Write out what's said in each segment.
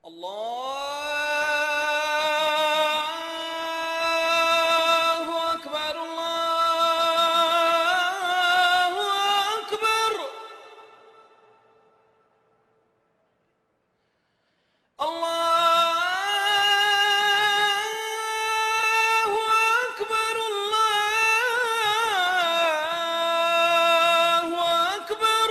الله أكبر الله أكبر الله أكبر الله أكبر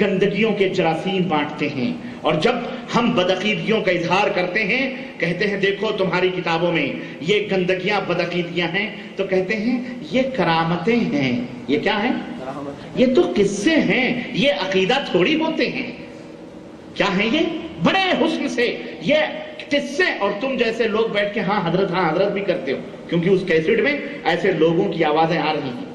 گندگیوں کے جراثیم بانٹتے ہیں، اور جب ہم بدعقیدگیوں کا اظہار کرتے ہیں، کہتے ہیں دیکھو تمہاری کتابوں میں یہ گندگیاں بدعقیدگیاں ہیں، تو کہتے ہیں یہ کرامتیں ہیں۔ یہ کیا ہیں؟ یہ تو قصے ہیں، یہ عقیدہ تھوڑی ہوتے ہیں۔ کیا ہیں یہ؟ بڑے حسن سے یہ قصے، اور تم جیسے لوگ بیٹھ کے ہاں حضرت بھی کرتے ہو، کیونکہ اس کیسٹ میں ایسے لوگوں کی آوازیں آ رہی ہیں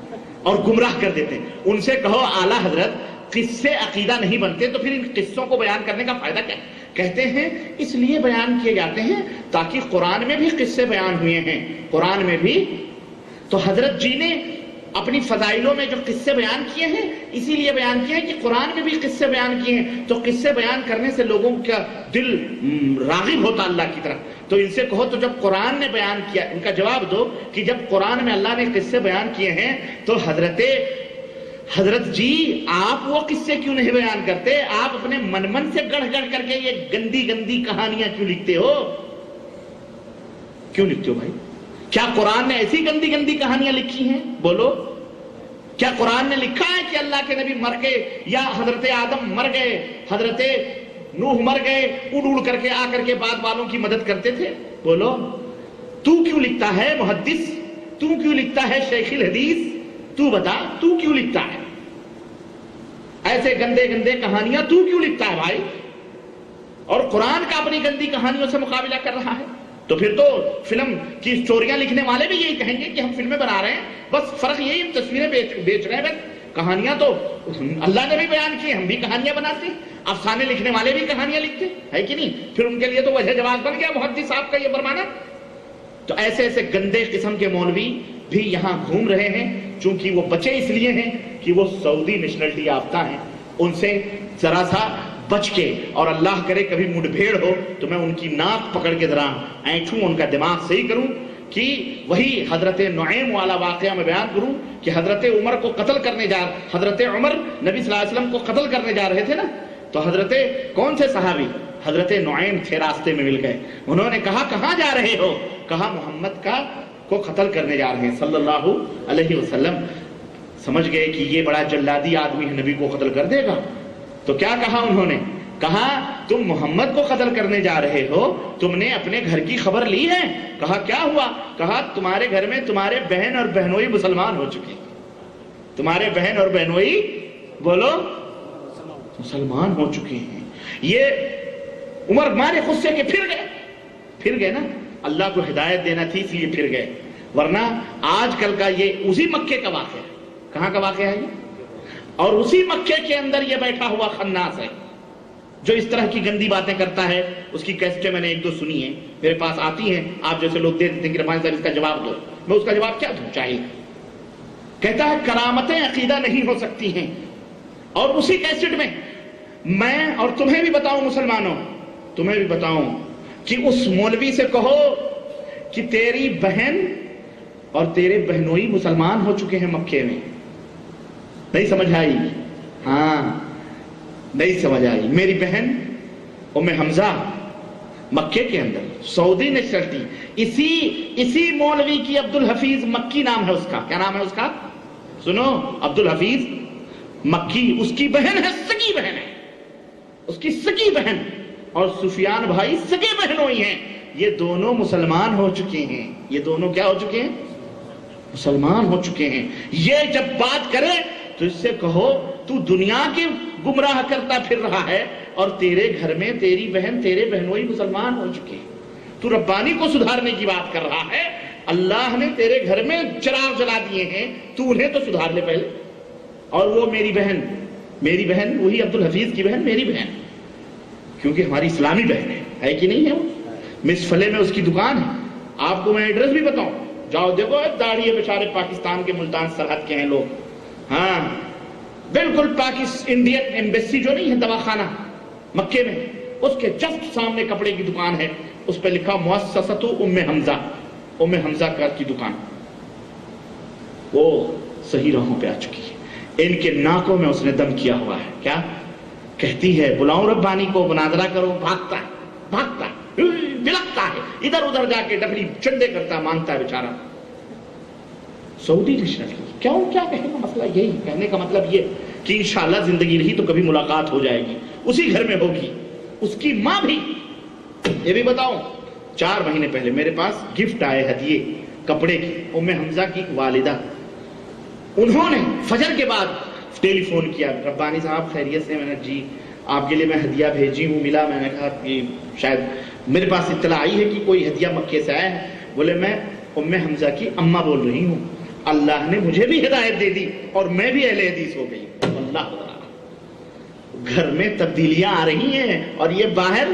اور گمراہ کر دیتے ہیں۔ ان سے کہو اعلیٰ حضرت قصے عقیدہ نہیں بنتے، تو پھر ان قصوں کو بیان کرنے کا فائدہ کیا؟ کہتے ہیں اس لیے بیان کیے جاتے ہیں تاکہ قرآن میں بھی قصے بیان ہوئے ہیں، قرآن میں بھی۔ تو حضرت جی نے اپنی فضائلوں میں جو قصے بیان کیے ہیں اسی لیے بیان کیے ہیں کہ قرآن میں بھی قصے بیان کیے ہیں، تو قصے بیان کرنے سے لوگوں کا دل راغب ہوتا اللہ کی طرف۔ تو ان سے کہو تو جب قرآن نے بیان کیا، ان کا جواب دو کہ جب قرآن میں اللہ نے قصے بیان کیے ہیں تو حضرت جی آپ وہ قصے کیوں نہیں بیان کرتے؟ آپ اپنے من سے گڑھ کر کے یہ گندی کہانیاں کیوں لکھتے ہو؟ کیوں لکھتے ہو بھائی؟ کیا قرآن نے ایسی گندی کہانیاں لکھی ہیں؟ بولو، کیا قرآن نے لکھا ہے کہ اللہ کے نبی مر گئے، یا حضرت آدم مر گئے، حضرت نوح مر گئے، اڑ کر کے آ کر کے بعد والوں کی مدد کرتے تھے؟ بولو، تو کیوں لکھتا ہے محدث؟ تو کیوں لکھتا ہے شیخ الحدیث؟ تو بتا، تو کیوں لکھتا ہے ایسے گندے کہانیاں؟ تو کیوں لکھتا ہے بھائی؟ اور قرآن کا اپنی گندی کہانیوں سے مقابلہ کر رہا ہے۔ تو پھر تو فلم کی سٹوریاں لکھنے والے بھی یہی کہیں گے کہ ہم فلمیں بنا رہے ہیں، بس فرق یہی ہم تصویریں بیچ رہے ہیں، بس کہانیاں تو اللہ نے بھی بیان کی، ہم بھی کہانیاں بناتے ہیں، افسانے لکھنے والے بھی کہانیاں لکھتے ہیں، ہے کہ نہیں؟ پھر ان کے لیے تو وجہ جواز بن گیا محدث صاحب کا یہ فرمانا۔ تو ایسے گندے قسم کے مولوی بھی یہاں گھوم رہے ہیں، چونکہ وہ بچے اس لیے ہیں کہ وہ سعودی نیشنلٹی یافتہ ہیں، ان سے ذرا سا بچ کے، اور اللہ کرے کبھی مڈ بھیڑ ہو تو میں ان کی ناک پکڑ کے ذرا اینٹھوں، ان کا دماغ صحیح کروں، کہ وہی حضرت نعیم والا واقعہ میں بیان کروں کہ حضرت عمر کو قتل کرنے حضرت عمر نبی صلی اللہ علیہ وسلم کو قتل کرنے جا رہے تھے نا، تو حضرت کون سے صحابی؟ حضرت نعیم تھے، راستے میں مل گئے، انہوں نے کہا کہاں جا رہے ہو؟ کہا محمد کو قتل کرنے جا رہے ہیں صلی اللہ علیہ وسلم۔ سمجھ گئے کہ یہ بڑا جلادی آدمی ہے، نبی کو قتل کر دے گا۔ تو کیا کہا انہوں نے؟ کہا تم محمد کو قتل کرنے جا رہے ہو، تم نے اپنے گھر کی خبر لی ہے؟ کہا کیا ہوا؟ کہا تمہارے گھر میں تمہارے بہن اور بہنوئی مسلمان ہو چکے، تمہارے بہن اور بہنوئی بولو مسلمان ہو چکے ہیں۔ یہ عمر مارے غصے کے پھر گئے نا، اللہ کو ہدایت دینا تھی اس لیے پھر گئے، ورنہ آج کل کا یہ اسی مکے کا واقعہ ہے۔ کہاں کا واقعہ ہے یہ؟ اور اسی مکے کے اندر یہ بیٹھا ہوا خناس ہے جو اس طرح کی گندی باتیں کرتا ہے۔ اس کی کیسٹیں میں نے ایک دو سنی ہیں، میرے پاس آتی ہیں، آپ جیسے لوگ دے دیتے ہیں کہ رفاعی صاحب اس کا جواب دو، میں اس کا جواب کیا دوں؟ چاہیے کہتا ہے کرامتیں عقیدہ نہیں ہو سکتی ہیں، اور اسی کیسٹ میں میں اور تمہیں بھی بتاؤں، مسلمانوں تمہیں بھی بتاؤں کہ اس مولوی سے کہو کہ تیری بہن اور تیرے بہنوئی مسلمان ہو چکے ہیں مکے میں۔ نہیں سمجھ آئی؟ ہاں نہیں سمجھ آئی؟ میری بہن ام حمزہ مکے کے اندر سعودی نیشنلٹی، اسی مولوی کی عبد الحفیظ مکی نام ہے اس کا۔ کیا نام ہے اس کا؟ سنو، عبد الحفیظ مکی، اس کی بہن ہے، سگی بہن ہے، اس کی سگی بہن، اور سفیان بھائی سگے بہنوئی ہیں، یہ دونوں مسلمان ہو چکے ہیں۔ یہ دونوں کیا ہو چکے ہیں؟ مسلمان ہو چکے ہیں۔ یہ جب بات کرے تو اس سے کہو تو دنیا کے گمراہ کرتا پھر رہا ہے، اور تیرے گھر میں تیری بہن تیرے بہنوئی مسلمان ہو چکے ہیں، تو ربانی کو سدھارنے کی بات کر رہا ہے۔ اللہ نے تیرے گھر میں چراغ جلا دیے ہیں، تو انہیں تو سدھار لے پہلے۔ اور وہ میری بہن وہی عبد الحفیظ کی بہن میری بہن، کیونکہ ہماری اسلامی بہن ہے کہ نہیں ہے؟ وہ مس فلے میں اس کی دکان ہے، آپ کو میں ایڈریس بھی بتاؤں، جاؤ دیکھو، داڑھی بیچارے پاکستان کے ملتان سرحد کے ہیں لوگ، ہاں بالکل انڈین ایمبیسی جو نہیں ہے دواخانہ مکے میں، اس کے جسٹ سامنے کپڑے کی دکان ہے، اس پہ لکھا مؤسسۃ ام حمزہ، ام حمزہ کی دکان۔ وہ صحیح راہوں پہ آ چکی ہے، ان کے ناکوں میں اس نے دم کیا ہوا ہے۔ کیا کہتی ہے؟ بلاؤں ربانی کو، مناظرہ کرو، بھاگتا ہے، بلکتا ہے، ادھر ادھر جا کے ڈبلی چندے کرتا، مانگتا ہے بیچارہ۔ سعودی نیشنلٹی کیا کہنے کا مسئلہ یہی، کہنے کا مطلب یہ کہ انشاءاللہ زندگی رہی تو کبھی ملاقات ہو جائے گی، اسی گھر میں ہوگی، اس کی ماں بھی۔ یہ بھی بتاؤں 4 مہینے پہلے میرے پاس گفٹ آئے ہدیے کپڑے کی، ام حمزہ کی والدہ، انہوں نے فجر کے بعد ٹیلی فون کیا، ربانی صاحب خیریت سے؟ میں نے جی آپ کے لیے میں ہدیہ بھیجی ہوں، ملا؟ میں نے کہا کہ شاید میرے پاس اطلاع آئی ہے کہ کوئی ہدیہ مکے سے آیا ہے۔ بولے میں ام حمزہ کی اماں بول رہی ہوں، اللہ نے مجھے بھی ہدایت دے دی اور میں بھی اہل حدیث ہو گئی۔ اللہ تعالیٰ، گھر میں تبدیلیاں آ رہی ہیں اور یہ باہر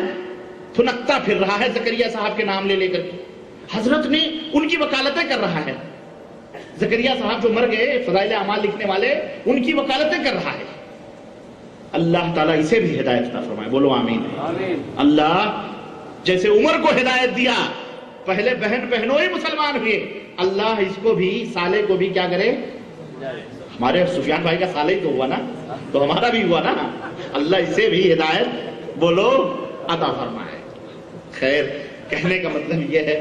پھنکتا پھر رہا ہے زکریا صاحب کے نام لے کر کے، حضرت نے ان کی وکالتیں کر رہا ہے۔ زکریا صاحب جو مر گئے فضائل اعمال لکھنے والے، ان کی وکالتیں کر رہا ہے۔ اللہ تعالیٰ اسے بھی ہدایت عطا فرمائے، بولو آمین۔ اللہ جیسے عمر کو ہدایت دیا، پہلے بہن بہنوئی مسلمان ہوئے، اللہ اس کو بھی سالے کو بھی کیا کرے؟ ہمارے سفیان بھائی کا سالے ہی تو ہوا نا، تو ہمارا بھی ہوا نا، اللہ اسے بھی ہدایت بولو عطا فرمائے۔ خیر، کہنے کا مطلب یہ ہے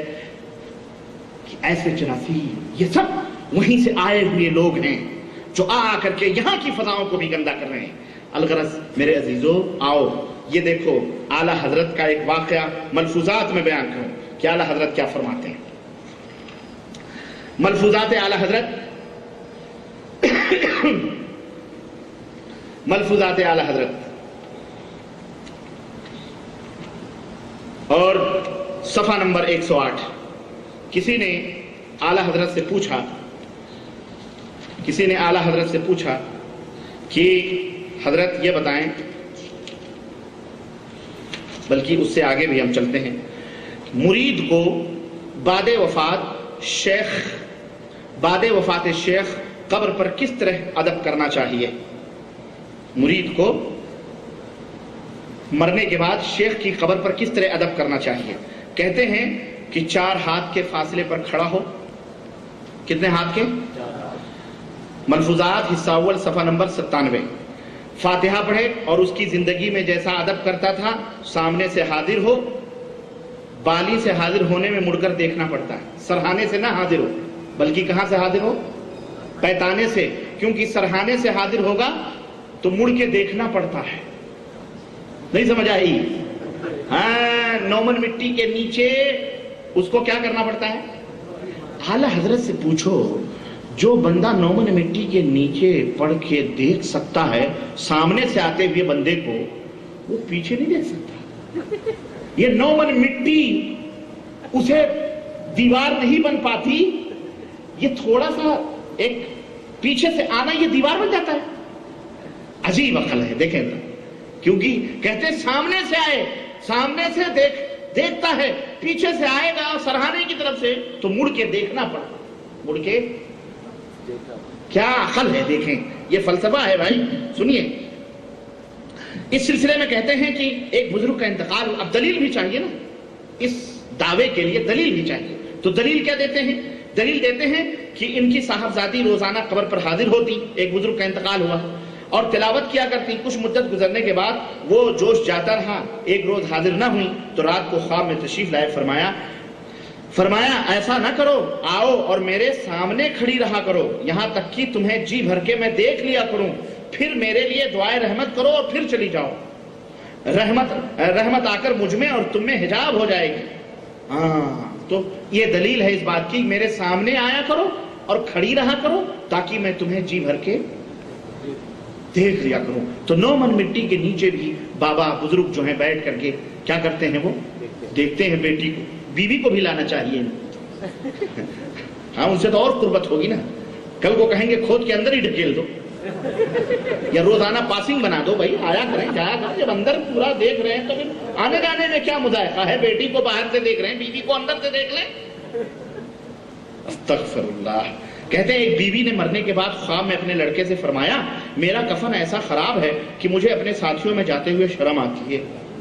کہ ایسے چنافی یہ سب وہیں سے آئے ہوئے لوگ ہیں جو آ کر کے یہاں کی فضاؤں کو بھی گندا کر رہے ہیں۔ الغرض میرے عزیزو، آؤ یہ دیکھو اعلیٰ حضرت کا ایک واقعہ ملفوظات میں بیان کروں کہ اعلیٰ حضرت کیا فرماتے ہیں۔ ملفوظات اعلیٰ حضرت ملفوظات اعلیٰ حضرت اور صفحہ نمبر 108۔ کسی نے اعلیٰ حضرت سے پوچھا کہ حضرت یہ بتائیں، بلکہ اس سے آگے بھی ہم چلتے ہیں، مرید کو بعد وفات شیخ قبر پر کس طرح ادب کرنا چاہیے؟ مرید کو مرنے کے بعد شیخ کی قبر پر کس طرح ادب کرنا چاہیے؟ کہتے ہیں کہ 4 ہاتھ کے فاصلے پر کھڑا ہو۔ کتنے ہاتھ کے؟ ملفوظات حصہ اول صفحہ نمبر 97۔ فاتحہ پڑھے اور اس کی زندگی میں جیسا ادب کرتا تھا سامنے سے حاضر ہو، بالی سے حاضر ہونے میں مڑ کر دیکھنا پڑتا ہے، سرہانے سے نہ حاضر ہو، بلکہ کہاں سے حاضر ہو؟ پیتانے سے، کیونکہ سرہانے سے حاضر ہوگا تو مڑ کے دیکھنا پڑتا ہے۔ نہیں سمجھ آئی؟ ہاں، نومن مٹی کے نیچے اس کو کیا کرنا پڑتا ہے؟ اعلیٰ حضرت سے پوچھو، جو بندہ نومن مٹی کے نیچے پڑھ کے دیکھ سکتا ہے سامنے سے آتے ہوئے بندے کو، وہ پیچھے نہیں دیکھ سکتا۔ یہ نومن مٹی اسے دیوار نہیں بن پاتی، یہ تھوڑا سا ایک پیچھے سے آنا یہ دیوار بن جاتا ہے۔ عجیب عقل ہے، دیکھیں ذرا، کیونکہ کہتے ہیں سامنے سے آئے، سامنے سے دیکھتا ہے، پیچھے سے آئے گا سرہانے کی طرف سے تو مڑ کے دیکھنا پڑتا، مڑ کے کیا عقل ہے، دیکھیں یہ فلسفہ ہے بھائی۔ سنیے، اس سلسلے میں کہتے ہیں کہ ایک بزرگ کا انتقال، اب دلیل بھی چاہیے نا، اس دعوے کے لیے دلیل بھی چاہیے، تو دلیل کیا دیتے ہیں؟ دلیل دیتے ہیں کہ ان کی صاحبزادی روزانہ قبر پر حاضر ہوتی، ایک بزرگ کا انتقال ہوا اور تلاوت کیا کرتی، کچھ مدت گزرنے کے بعد وہ جوش جاتا رہا، ایک روز حاضر نہ ہوئی تو رات کو خواب میں تشریف لائے، فرمایا ایسا نہ کرو، آؤ اور میرے سامنے کھڑی رہا کرو، یہاں تک کہ تمہیں جی بھر کے میں دیکھ لیا کروں، پھر میرے لیے دعائے رحمت کرو اور پھر چلی جاؤ، رحمت آ کر مجھ میں اور تم میں حجاب ہو جائے گی۔ تو یہ دلیل ہے اس بات کی، میرے سامنے آیا کرو اور کھڑی رہا کرو تاکہ میں تمہیں جی بھر کے دیکھ لیا کروں۔ تو نومن مٹی کے نیچے بھی بابا بزرگ جو ہیں بیٹھ کر کے کیا کرتے ہیں؟ وہ دیکھتے ہیں بیٹی کو، بیوی کو بھی لانا چاہیے۔ ہاں، ان سے تو اور قربت ہوگی نا، کل کو کہیں گے کھود کے اندر ہی ڈھکیل دو، یا روزانہ پاسنگ بنا دو، بھائی آیا کریں جایا کریں، جب اندر پورا دیکھ رہے ہیں تو پھر آنے جانے میں کیا مذائقہ ہے؟ بیٹی کو باہر سے دیکھ رہے ہیں، بیوی کو اندر سے دیکھ لیں۔ استغفر اللہ۔ کہتے ہیں ایک بیوی نے مرنے کے بعد خواب میں اپنے لڑکے سے فرمایا، میرا کفن ایسا خراب ہے کہ مجھے اپنے ساتھیوں میں جاتے ہوئے شرم آتی ہے۔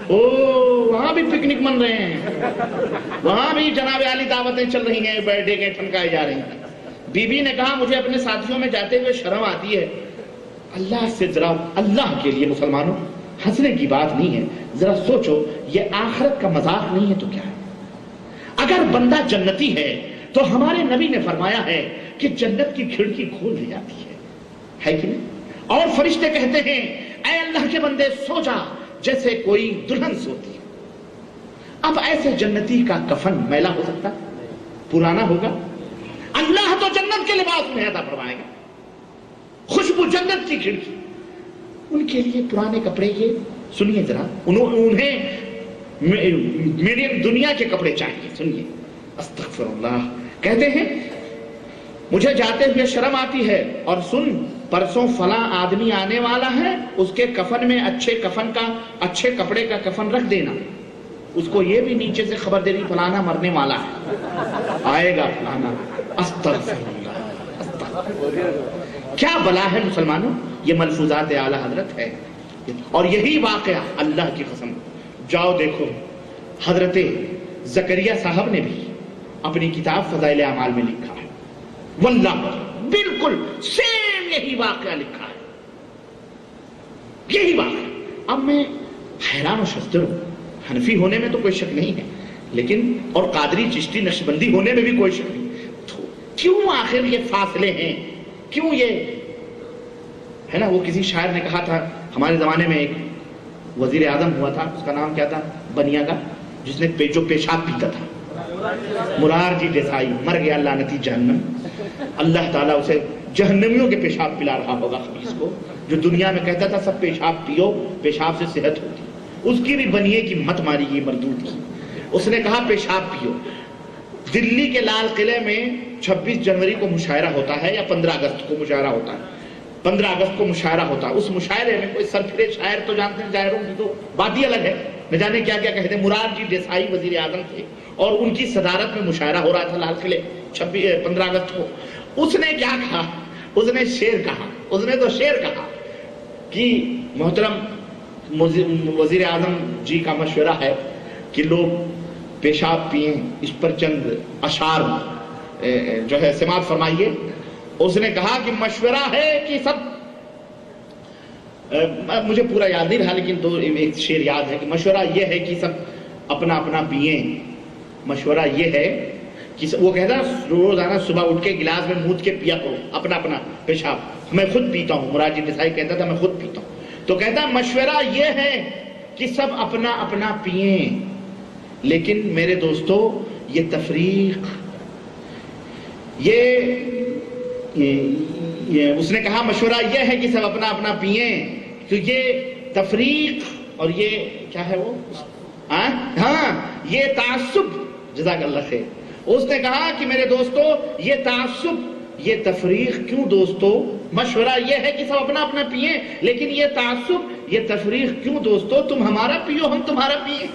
وہاں بھی پکنک من رہے ہیں، وہاں بھی جناب عالی دعوتیں چل رہی ہیں، برتھ ڈے کے ٹھنکائے جا رہے ہیں۔ بیوی نے کہا مجھے اپنے ساتھیوں میں جاتے ہوئے شرم آتی ہے۔ اللہ سے ذرا، اللہ کے لیے مسلمانوں، ہنسنے کی بات نہیں ہے، ذرا سوچو، یہ آخرت کا مذاق نہیں ہے تو کیا ہے؟ اگر بندہ جنتی ہے تو ہمارے نبی نے فرمایا ہے کہ جنت کی کھڑکی کھول دی جاتی ہے کہ نہیں؟ اور فرشتے کہتے ہیں اے اللہ کے بندے سو جا جیسے کوئی دلہن سوتی ہے۔ اب ایسے جنتی کا کفن میلا ہو سکتا ہے؟ پرانا ہوگا؟ اللہ تو جنت کے لباس میں عطا فرمائے گا، خوشبو جنت کی کھڑکی، ان کے لیے پرانے کپڑے یہ سنیے ذرا، انہیں میڈیم دنیا کے کپڑے چاہیے۔ سنیے، استغفر اللہ، کہتے ہیں مجھے جاتے ہوئے شرم آتی ہے، اور سن پرسوں فلاں آدمی آنے والا ہے، اس کے کفن میں اچھے کپڑے کا کفن رکھ دینا، اس کو یہ بھی نیچے سے خبر دے رہی فلانا مرنے والا ہے، آئے گا فلانا۔ استغفر اللہ، استغفر اللہ۔ کیا بلا ہے مسلمانوں، یہ ملفوظات اعلیٰ حضرت ہے، اور یہی واقعہ اللہ کی قسم، جاؤ دیکھو حضرت زکریا صاحب نے بھی اپنی کتاب فضائل اعمال میں لکھا ہے، واللہ بالکل سیم یہی واقعہ لکھا ہے، یہی واقعہ۔ اب میں حیران و شزدر ہوں، حنفی ہونے میں تو کوئی شک نہیں ہے، لیکن اور قادری چشتی نقشبندی ہونے میں بھی کوئی شک نہیں، تو کیوں آخر یہ فاصلے ہیں؟ کیوں یہ ہے نا؟ وہ کسی شاعر نے کہا تھا، ہمارے زمانے میں ایک وزیر اعظم ہوا تھا، اس کا نام کیا تھا، بنیا کا، جس نے جو پیشاب پیتا تھا، مرارجی دیسائی، مر گیا لعنتی جہنم۔ اللہ تعالیٰ اسے جہنمیوں کے پیشاب پلا رہا ہوگا خبیث کو، جو دنیا میں کہتا تھا سب پیشاب پیو، پیشاب سے صحت ہوتی، اس کی بھی بنیے کی مت ماری گئی مردود کی۔ اس نے کہا پیشاب پیو۔ دلی کے لال قلعے میں 26 جنوری کو مشاعرہ ہوتا ہے، یا 15 اگست کو مشاعرہ ہوتا ہے، 15 اگست کو مشاعرہ ہوتا ہے۔ اس مشاعرے میں کوئی سرفرے شاعر تو جانتے ہیں، شاعروں کی تو بات ہی الگ ہے، نہ جانے کیا کیا کہتے ہیں۔ مرارجی دیسائی وزیر اعظم تھے، اور ان کی صدارت میں مشاعرہ ہو رہا تھا لال قلعے 15 اگست کو۔ اس نے کیا کہا؟ اس نے شعر کہا، اس نے تو شعر کہا کہ محترم وزیر اعظم جی کا مشورہ ہے کہ لوگ پیشاب پئیں، اس پر چند اشعار جو ہے سماعت فرمائیے۔ اس نے کہا کہ مشورہ ہے کہ سب، مجھے پورا یاد نہیں رہا لیکن ایک شعر یاد ہے کہ مشورہ یہ ہے کہ سب اپنا اپنا پئیں، مشورہ یہ ہے کہ وہ کہتا روزانہ صبح اٹھ کے گلاس میں مود کے پیا کرو اپنا اپنا پیشاب، میں خود پیتا ہوں، مرارجی دیسائی کہتا تھا میں خود پیتا ہوں، تو کہتا مشورہ یہ ہے کہ سب اپنا اپنا پئیں، لیکن میرے دوستو یہ تفریق، اس نے کہا مشورہ یہ ہے کہ سب اپنا اپنا پئیں، تو یہ تفریق اور یہ کیا ہے وہ، ہاں یہ تعصب، جزاک اللہ خیر۔ اس نے کہا کہ میرے دوستو یہ تعصب، یہ تفریق کیوں دوستو؟ مشورہ یہ ہے کہ سب اپنا اپنا پئیں، لیکن یہ تعصب، یہ تفریق کیوں دوستو؟ تم ہمارا پیو ہم تمہارا پئیں۔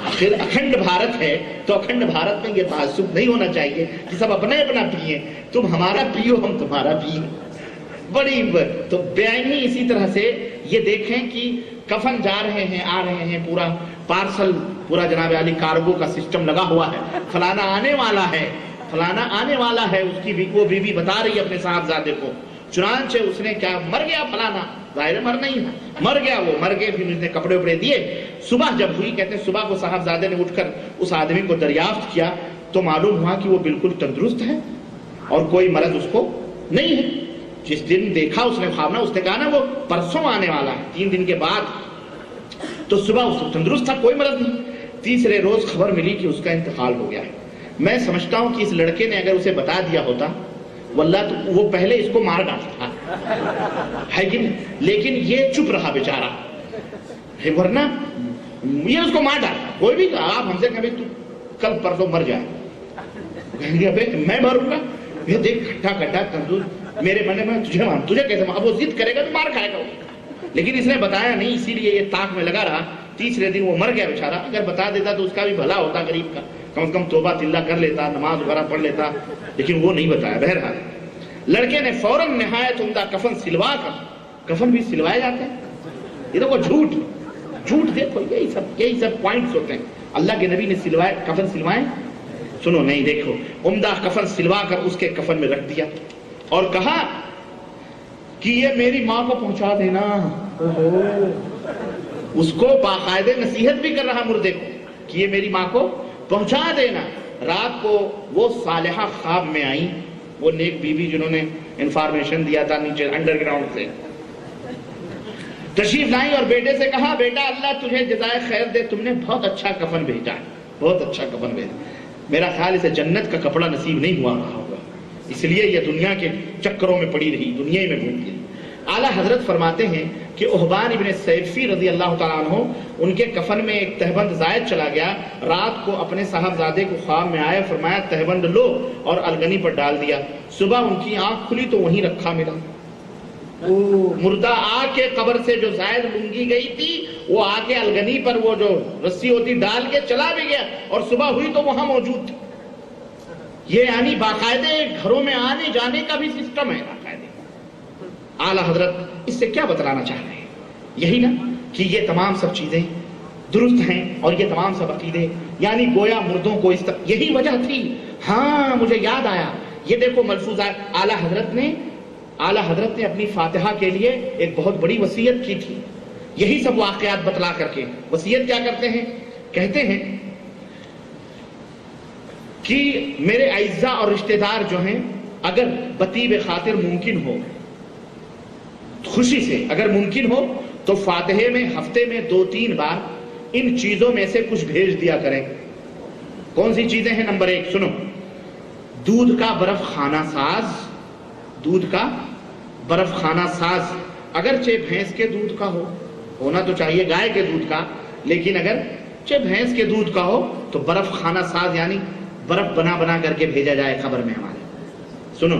آخر اکھنڈ بھارت ہے تو اکھنڈ بھارت میں یہ تعصب نہیں ہونا چاہیے کہ سب اپنا اپنا پئیں، تم ہمارا پیو ہم تمہارا پئیں۔ بڑی تو بیانی اسی طرح سے یہ دیکھیں کہ کفن جا رہے ہیں، آ رہے ہیں، پورا پارسل، پورا جناب علی کارگو کا سسٹم لگا ہوا ہے، فلانا آنے والا ہے، فلانا آنے والا ہے، اس کی وہ بیوی بتا رہی ہے اپنے صاحبزادے کو، چنانچہ اس نے کیا، مر گیا فلانا، ظاہر مر نہیں ہے، مر گیا، وہ مر گئے، پھر اس نے کپڑے وپڑے دیے۔ صبح جب ہوئی، کہتے ہیں صبح کو صاحبزادے نے اٹھ کر اس آدمی کو دریافت کیا تو معلوم ہوا کہ وہ بالکل تندرست ہے اور کوئی مرض اس کو نہیں ہے۔ جس دن دیکھا اس نے خواب میں، اس نے کہا نا وہ پرسوں آنے والا ہے، 3 دن کے بعد، تو صبح اس کو تندرست تھا، کوئی مرض نہیں۔ تیسرے روز خبر ملی کہ اس کا انتقال ہو گیا ہے۔ میں سمجھتا ہوں کہ اس لڑکے نے اگر اسے بتا دیا ہوتا واللہ تو وہ پہلے اس کو مار ڈالتا ہے کہ نہیں؟ لیکن یہ چپ رہا بیچارہ، ورنہ یہ اس کو مار ڈالتا۔ کوئی بھی کہا آپ ہم سے کبھی تو کل پرسوں مر جائے، کہیں گے میں مروں گا، یہ دیکھ کھٹا کھٹا تندرست، میرے من میں تجھے کیسے، اب وہ ضد کرے گا تو مار کھائے گا، لیکن اس نے بتایا نہیں، اسی لیے یہ طاق میں لگا رہا۔ تیسرے دن وہ مر گیا بیچارہ، اگر بتا دیتا تو اس کا بھی بھلا ہوتا، غریب کا، کم از کم توبہ تلہ کر لیتا، نماز وغیرہ پڑھ لیتا، لیکن وہ نہیں بتایا۔ بہرحال لڑکے نے فوراً نہایت عمدہ کفن سلوا کر، کفن بھی سلوائے جاتے ہیں، یہ دیکھو جھوٹ دیکھو، یہی سب پوائنٹس ہوتے ہیں۔ اللہ کے نبی نے سلوائے، کفن سلوائے، سنو نہیں، دیکھو عمدہ کفن سلوا کر اس کے کفن میں رکھ دیا اور کہا کہ یہ میری ماں کو پہنچا دینا۔ اس کو باقاعدہ نصیحت بھی کر رہا مردے کو کہ یہ میری ماں کو پہنچا دینا۔ رات کو وہ صالحہ خواب میں آئیں وہ نیک بیوی جنہوں نے انفارمیشن دیا تھا نیچے انڈر گراؤنڈ سے، تشریف لائی اور بیٹے سے کہا بیٹا اللہ تجھے جزائے خیر دے، تم نے بہت اچھا کفن بھیجا ہے، بہت اچھا کفن بھیجا، میرا خیال اسے جنت کا کپڑا نصیب نہیں ہوا رہا ہوگا، اس لیے یہ دنیا کے چکروں میں پڑی رہی، دنیا ہی میں گھومتی رہی۔ اعلیٰ حضرت فرماتے ہیں کہ احبان ابن سیفی رضی اللہ تعالیٰ عنہ، ان کے کفن میں ایک تہبند زائد چلا گیا، رات کو اپنے صاحبزادے کو خواب میں آیا، فرمایا تہبند لو اور الگنی پر ڈال دیا، صبح ان کی آنکھ کھلی تو وہیں رکھا ملا، مردہ آ کے قبر سے جو زائد لنگی گئی تھی وہ آ کے الگنی پر وہ جو رسی ہوتی ڈال کے چلا بھی گیا، اور صبح ہوئی تو وہاں موجود تھا۔ یہ یعنی باقاعدہ گھروں میں آنے جانے کا بھی سسٹم ہے باقاعدہ۔ اعلیٰ حضرت اس سے کیا بتلانا چاہ رہے ہیں؟ یہی نا کہ یہ تمام سب چیزیں درست ہیں اور یہ تمام سب عقیدے، یعنی گویا مردوں کو اس طرح، یہی وجہ تھی۔ ہاں مجھے یاد آیا، یہ دیکھو ملفوظات اعلیٰ حضرت نے اپنی فاتحہ کے لیے ایک بہت بڑی وصیت کی تھی، یہی سب واقعات بتلا کر کے وصیت کیا کرتے ہیں؟ کہتے ہیں کہ میرے اعزاء اور رشتہ دار جو ہیں، اگر بطیب خاطر ممکن ہو، خوشی سے اگر ممکن ہو تو فاتحے میں ہفتے میں 2-3 بار ان چیزوں میں سے کچھ بھیج دیا کریں۔ کون سی چیزیں ہیں؟ نمبر 1 سنو، دودھ کا برف خانہ ساز، دودھ کا برف خانہ ساز، اگرچہ بھینس کے دودھ کا ہو، ہونا تو چاہیے گائے کے دودھ کا، لیکن اگرچہ بھینس کے دودھ کا ہو تو برف خانہ ساز یعنی برف بنا بنا کر کے بھیجا جائے خبر میں ہمارے۔ سنو،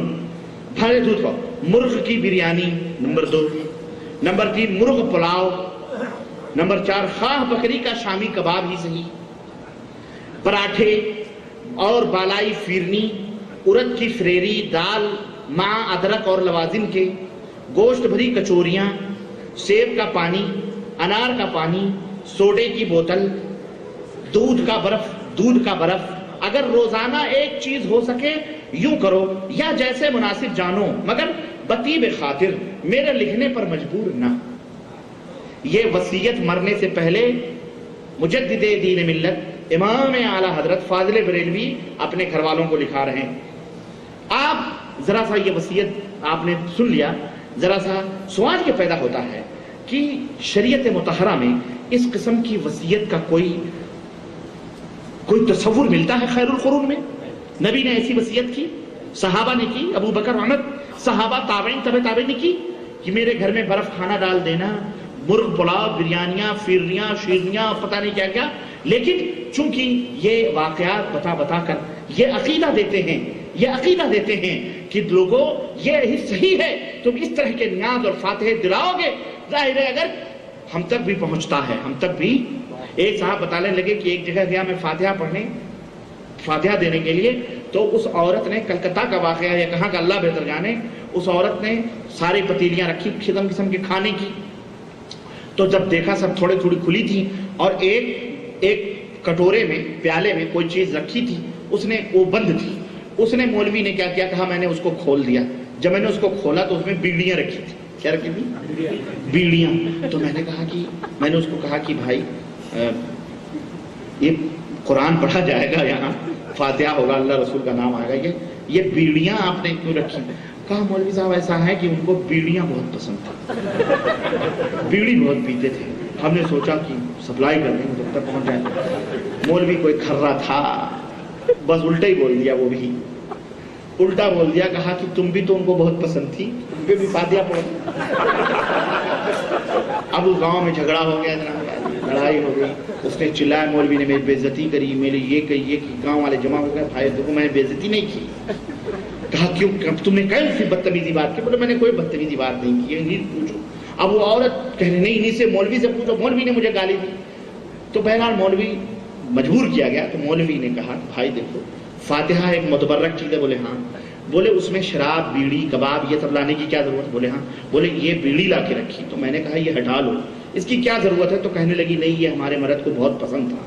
بھرے دودھ کا، مرغ کی بریانی نمبر 2، نمبر 3 مرغ پلاؤ، نمبر 4 خواہ بکری کا شامی کباب ہی صحیح، پراٹھے اور بالائی فیرنی، ارد کی فریری، دال ماں ادرک اور لوازم کے، گوشت بھری کچوریاں، سیب کا پانی، انار کا پانی، سوڈے کی بوتل، دودھ کا برف، اگر روزانہ ایک چیز ہو سکے یوں کرو یا جیسے مناسب جانو، مگر بطیب خاطر، میرے لکھنے پر مجبور نہ۔ یہ وصیت مرنے سے پہلے مجدد دین ملت امام اعلیٰ حضرت فاضل بریلوی اپنے گھر والوں کو لکھا رہے ہیں۔ آپ ذرا سا یہ وصیت آپ نے سن لیا، ذرا سا سوال یہ پیدا ہوتا ہے کہ شریعت مطہرہ میں اس قسم کی وصیت کا کوئی تصور ملتا ہے خیر القرون میں؟ نبی نے ایسی وصیت کی، صحابہ نے کی، ابو بکر عمر، صحابہ تابعین تابعین نے کی کہ میرے گھر میں برف کھانا ڈال دینا، مرغ پلاؤ، بریانیاں، فیرنیاں، شیرنیاں، پتہ نہیں کیا کیا، لیکن چونکہ یہ واقعات بتا کر یہ عقیدہ دیتے ہیں کہ لوگوں یہ صحیح ہے، تم اس طرح کے نیاز اور فاتحے دلاؤ گے، ظاہر ہے اگر ہم تک بھی پہنچتا ہے، ہم تک بھی۔ ایک صاحب بتانے لگے کہ ایک جگہ گیا میں فاتحہ دینے کے لیے، تو اس عورت نے، کلکتہ کا واقعہ یا کہاں کا اللہ بہتر جانے، اس عورت نے ساری پتیلیاں رکھی قسم قسم کے کھانے کی، تو جب دیکھا سب تھوڑی کھلی تھی اور ایک کٹورے میں، پیالے میں کوئی چیز رکھی تھی، وہ بند تھی، اس نے مولوی نے کیا کیا، کہا میں نے اس کو کھول دیا، جب میں نے اس کو کھولا تو اس میں بیڑیاں رکھی تھی۔ کیا رکھی تھی؟ بیڑیاں۔ تو میں نے اس کو کہا کہ بھائی یہ قرآن پڑھا جائے گا، یہاں فاتحہ ہوگا، اللہ رسول کا نام آئے گا، یہ بیڑیاں آپ نے کیوں رکھی؟ کہا مولوی صاحب ایسا ہے کہ ان کو بیڑیاں بہت پسند تھا، بیڑی بہت پیتے تھے، ہم نے سوچا کہ سپلائی کر دیں جب تک پہنچ جائے۔ مولوی کوئی کھرا تھا، بس الٹا ہی بول دیا، وہ بھی الٹا بول دیا، کہا کہ تم بھی تو ان کو بہت پسند تھی، ان پہ بھی فاتحہ پڑھو۔ اب اس گاؤں میں جھگڑا ہو گیا، لڑائی ہو گئی، اس نے چلایا، مولوی نے میری بے عزتی کری، میری یہ کہ گاؤں والے جمع ہو گئے، بھائی دیکھو میں نے بے عزتی نہیں کی۔ کہا کیوں، تم نے کیسی بدتمیزی بات کی؟ بولے میں نے کوئی بدتمیزی بات نہیں کی، انہیں پوچھو۔ اب وہ عورت کہنے نہیں، انہیں سے مولوی سے پوچھو، مولوی نے مجھے گالی دی۔ تو بہرحال مولوی مجبور کیا گیا، تو مولوی نے کہا بھائی دیکھو فاتحہ ایک متبرک چیز ہے۔ بولے ہاں۔ بولے اس میں شراب، بیڑی، کباب یہ سب لانے کی کیا ضرورت؟ بولے ہاں۔ بولے یہ بیڑی لا کے رکھی، تو میں نے کہا یہ ہٹا لو، اس کی کیا ضرورت ہے؟ تو کہنے لگی نہیں یہ ہمارے مرد کو بہت پسند تھا۔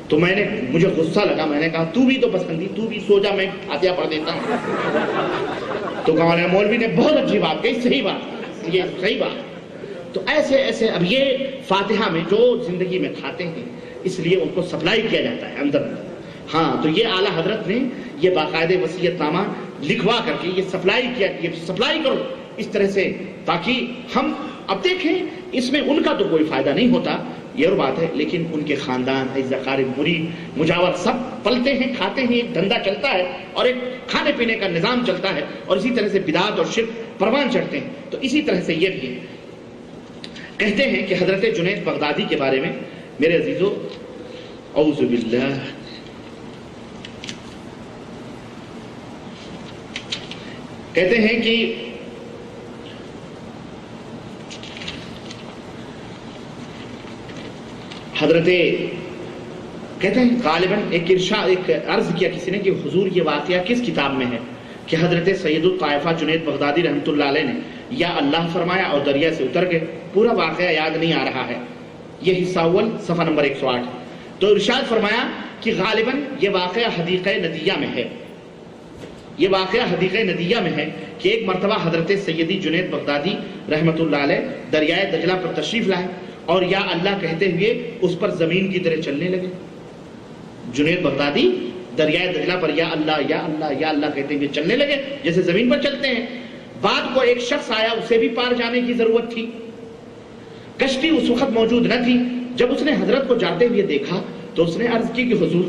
تو مجھے غصہ لگا، میں نے کہا تو بھی تو پسند تھی، تو بھی سو جا، میں فاتحہ پڑھ دیتا ہوں۔ تو کہا مولوی نے بہت اچھی بات کہی، صحیح بات، یہ صحیح بات۔ تو ایسے اب یہ فاتحہ میں جو زندگی میں کھاتے ہیں اس لیے ان کو سپلائی کیا جاتا ہے اندر۔ ہاں تو یہ اعلیٰ حضرت نے یہ باقاعدہ وصیت نامہ لکھوا کر کے یہ سپلائی کیا کہ یہ سپلائی کرو اس طرح سے، تاکہ ہم اب دیکھیں اس میں ان کا تو کوئی فائدہ نہیں ہوتا، یہ اور بات ہے، لیکن ان کے خاندان اعزہ اقارب مرید مجاور سب پلتے ہیں، کھاتے ہیں، ایک دھندا چلتا ہے اور ایک کھانے پینے کا نظام چلتا ہے، اور اسی طرح سے بدعت اور شرک پروان چڑھتے ہیں۔ تو اسی طرح سے یہ بھی کہتے ہیں کہ حضرت جنید بغدادی کے بارے میں میرے عزیزو، اعوذ باللہ، کہتے ہیں کہ حضرت کہتے ہیں غالباً ایک عرض کیا کسی نے کہ حضور یہ واقعہ کس کتاب میں ہے، کہ حضرت سید الطائفہ جنید بغدادی رحمۃ اللہ علیہ نے یا اللہ فرمایا اور دریا سے اتر گئے، پورا واقعہ یاد نہیں آ رہا ہے، یہ حصہ اول صفحہ نمبر 108۔ تو ارشاد فرمایا کہ غالباً یہ واقعہ حدیقہ ندیہ میں ہے، یہ واقعہ حدیقہ ندیہ میں ہے کہ ایک مرتبہ حضرت سیدی جنید بغدادی رحمۃ اللہ علیہ دریائے دجلہ پر تشریف لائے اور یا اللہ کہتے ہوئے اس پر زمین کی طرح چلنے لگے۔ جنید بغدادی دریائے دجلہ پر یا اللہ یا اللہ یا اللہ کہتے ہوئے چلنے لگے جیسے زمین پر چلتے ہیں۔ بعد کو ایک شخص آیا، اسے بھی پار جانے کی ضرورت تھی، کشتی اس وقت موجود نہ تھی۔ جب اس نے حضرت کو جاتے ہوئے دیکھا تو اس نے عرض کی کہ حضور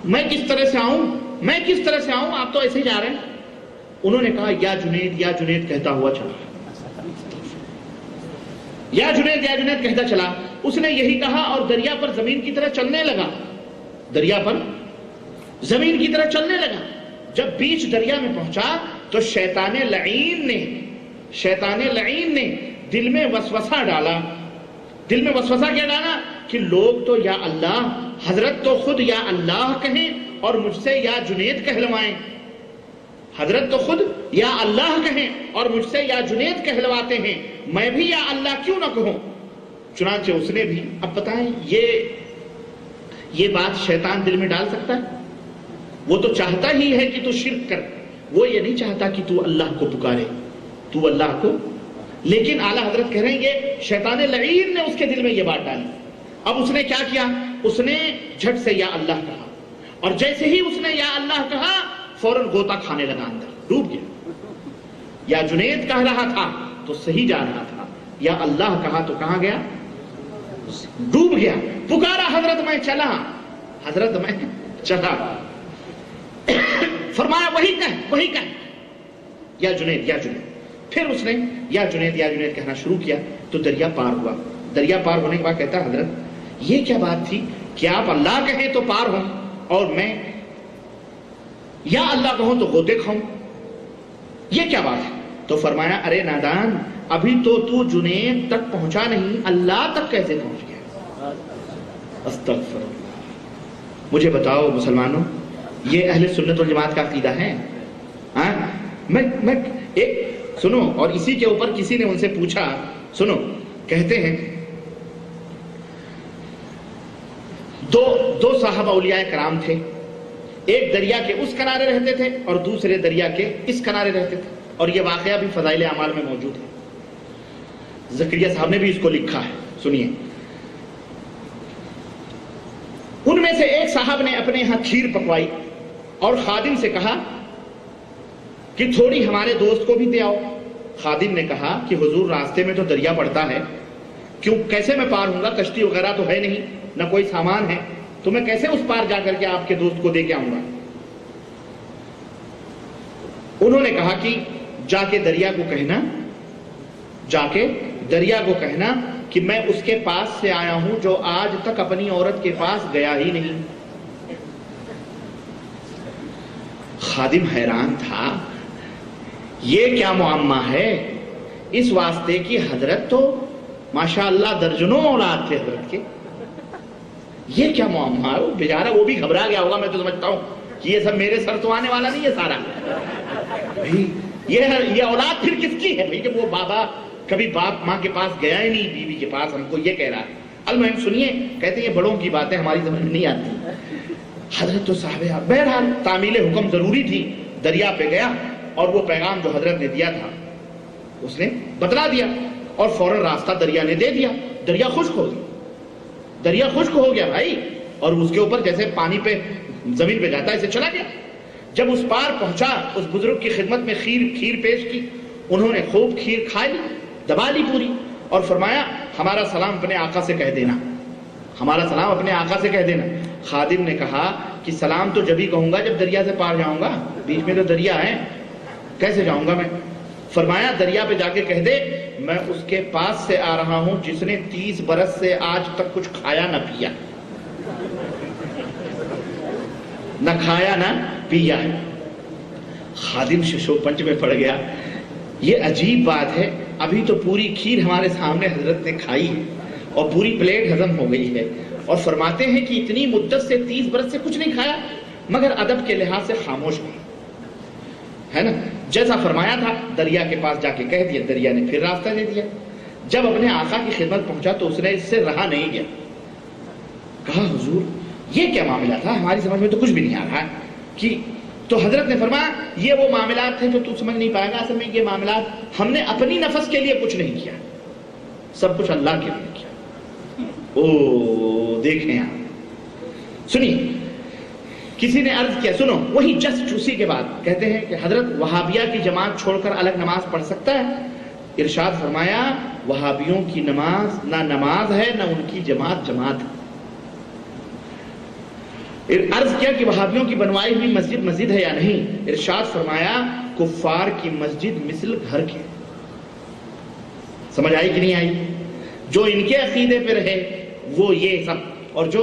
میں کس طرح سے آؤں، میں کس طرح سے آؤں، آپ تو ایسے ہی جا رہے ہیں۔ انہوں نے کہا یا جنید کہتا ہوا چلا، یا جنید کہتا چلا۔ اس نے یہی کہا اور دریا پر زمین کی طرح چلنے لگا، دریا پر زمین کی طرح چلنے لگا۔ جب بیچ دریا میں پہنچا تو شیطان لعین نے دل میں وسوسہ ڈالا۔ دل میں وسوسہ کیا ڈالا کہ لوگ تو یا اللہ، حضرت تو خود یا اللہ کہیں اور مجھ سے یا جنید کہلوائیں، حضرت تو خود یا اللہ کہیں اور مجھ سے یا جنید کہلواتے ہیں، میں بھی یا اللہ کیوں نہ کہوں۔ چنانچہ اس نے بھی، اب بتائیں یہ بات شیطان دل میں ڈال سکتا ہے؟ وہ تو چاہتا ہی ہے کہ تو شرک کر، وہ یہ نہیں چاہتا کہ تو اللہ کو پکارے، تو اللہ کو۔ لیکن اعلیٰ حضرت کہہ رہے ہیں یہ شیطان لعین نے اس کے دل میں یہ بات ڈالی۔ اب اس نے کیا کیا؟ اس نے جھٹ سے یا اللہ کہا، اور جیسے ہی اس نے یا اللہ کہا فوراً غوطہ کھانے لگا، اندر ڈوب گیا۔ یا جنید کہہ رہا تھا تو صحیح جا رہا تھا، یا اللہ کہا تو کہاں گیا؟ ڈوب گیا۔ پکارا حضرت میں چلا، حضرت میں چلا، فرمایا وہی کہہ یا جنید یا جنید۔ پھر اس نے یا جنید کہنا شروع کیا تو دریا پار ہوا۔ دریا پار ہونے کے بعد کہتا ہے حضرت یہ کیا بات تھی کہ آپ اللہ کہیں تو پار ہوں اور میں یا اللہ کہوں تو غوطے کھاؤں، یہ کیا بات ہے؟ تو فرمایا ارے نادان، ابھی تو جنید تک پہنچا نہیں، اللہ تک کیسے پہنچ گیا؟ استغفر اللہ۔ مجھے بتاؤ مسلمانوں، یہ اہل سنت والجماعت کا عقیدہ ہے؟ میں ایک سنو، اور اسی کے اوپر کسی نے ان سے پوچھا، سنو، کہتے ہیں دو صحابہ اولیاء کرام تھے، ایک دریا کے اس کنارے رہتے تھے اور دوسرے دریا کے اس کنارے رہتے تھے، اور یہ واقعہ بھی فضائل اعمال میں موجود ہے، زکریا صاحب نے بھی اس کو لکھا ہے، سنیے۔ ان میں سے ایک صاحب نے اپنے یہاں کھیر پکوائی اور خادم سے کہا کہ تھوڑی ہمارے دوست کو بھی دے آؤ۔ خادم نے کہا کہ حضور راستے میں تو دریا پڑتا ہے، کیسے میں پار ہوں گا؟ کشتی وغیرہ تو ہے نہیں، نہ کوئی سامان ہے، تو میں کیسے اس پار جا کر کے آپ کے دوست کو دے کے آؤں گا؟ انہوں نے کہا کہ جا کے دریا کو کہنا کہ میں اس کے پاس سے آیا ہوں جو آج تک اپنی عورت کے پاس گیا ہی نہیں۔ خادم حیران تھا، یہ کیا معمہ ہے؟ اس واسطے کی حضرت تو ماشاءاللہ درجنوں اولاد تھے حضرت کے، یہ کیا معمہ ہے؟ وہ بیچارہ وہ بھی گھبرا گیا ہوگا، میں تو سمجھتا ہوں کہ یہ سب میرے سر تو آنے والا نہیں ہے سارا بھائی، یہ اولاد پھر کس کی ہے بھائی؟ کہ وہ بابا کبھی باپ ماں کے پاس گیا ہی نہیں، بیوی کے پاس ہم کو یہ کہہ رہا ہے۔ المہم سنیے، کہتے ہیں یہ بڑوں کی باتیں ہماری سمجھ میں نہیں آتی۔ حضرت تو صاحب بہرحال تعمیل حکم ضروری تھی، دریا پہ گیا اور وہ پیغام جو حضرت نے دیا تھا اس نے بتلا دیا، اور فوراً راستہ دریا نے دے دیا، دریا خشک ہو گیا بھائی، اور اس کے اوپر جیسے پانی پہ زمین پہ جاتا ہے ایسے چلا گیا۔ جب اس پار پہنچا اس بزرگ کی خدمت میں کھیر پیش کی، انہوں نے خوب کھیر کھائی، دبا لی پوری، اور فرمایا ہمارا سلام اپنے آقا سے کہہ دینا، ہمارا سلام اپنے آقا سے کہہ دینا۔ خادم نے کہا کہ سلام تو جبھی کہوں گا جب دریا سے پار جاؤں گا، بیچ میں تو دریا ہے، کیسے جاؤں گا میں؟ فرمایا دریا پہ جا کے کہہ دے میں اس کے پاس سے آ رہا ہوں جس نے 30 برس سے آج تک کچھ کھایا نہ پیا، نہ کھایا نہ پیا۔ خادم ششو پنچ میں پڑ گیا، یہ عجیب بات ہے، ابھی تو پوری کھیر ہمارے سامنے حضرت نے کھائی ہے اور پوری پلیٹ ہضم ہو گئی ہے، اور فرماتے ہیں کہ اتنی مدت سے 30 برس سے کچھ نہیں کھایا، مگر ادب کے لحاظ سے خاموش ہے نا، جیسا فرمایا تھا دریا کے پاس جا کے کہہ دیا، دریا نے پھر راستہ دے دیا۔ جب اپنے آقا کی خدمت پہنچا تو اس نے اس سے رہا نہیں گیا، کہا حضور یہ کیا معاملہ تھا، ہماری سمجھ میں تو کچھ بھی نہیں آ رہا ہے کہ، تو حضرت نے فرمایا یہ وہ معاملات تھے جو تو سمجھ نہیں پائے گا، اصل میں یہ معاملات ہم نے اپنی نفس کے لیے کچھ نہیں کیا، سب کچھ اللہ کے لیے کیا۔ او دیکھیں آپ، سنیے، کسی نے عرض کیا، سنو، وہی جسٹ اسی کے بعد کہتے ہیں کہ حضرت وہابیہ کی جماعت چھوڑ کر الگ نماز پڑھ سکتا ہے؟ ارشاد فرمایا وہابیوں کی نماز نہ نماز ہے نہ ان کی جماعت ہے۔ عرض کیا کہ وہابیوں کی بنوائی ہوئی مسجد ہے یا نہیں؟ ارشاد فرمایا کفار کی مسجد مثل گھر کے۔ سمجھ آئی کہ نہیں آئی؟ جو ان کے عقیدے پہ رہے وہ یہ سب، اور جو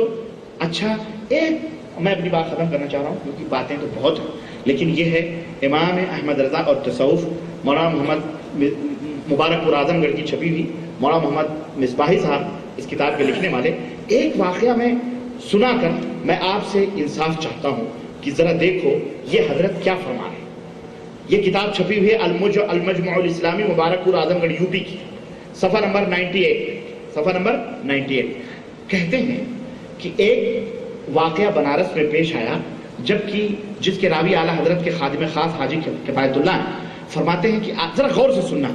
اچھا میں اپنی بات ختم کرنا چاہ رہا ہوں کیونکہ باتیں تو بہت ہیں، لیکن یہ ہے امام احمد رضا اور تصوف، مولانا محمد مبارک پور اعظم گڑھ کی چھپی ہوئی، مولانا محمد مصباحی صاحب اس کتاب کے لکھنے والے۔ ایک واقعہ میں سنا کر میں آپ سے انصاف چاہتا ہوں کہ ذرا دیکھو یہ حضرت کیا فرما رہے ہیں۔ یہ کتاب چھپی ہوئی ہے المجمع الاسلامی مبارک پور اعظم گڑھ یوپی کی، صفحہ نمبر 98۔ کہتے ہیں کہ ایک واقعہ بنارس میں پیش آیا، جبکہ جس کے راوی اعلیٰ حضرت کے خادم خاص حاجی کفایت اللہ ہیں، فرماتے ہیں کہ ذرا غور سے سننا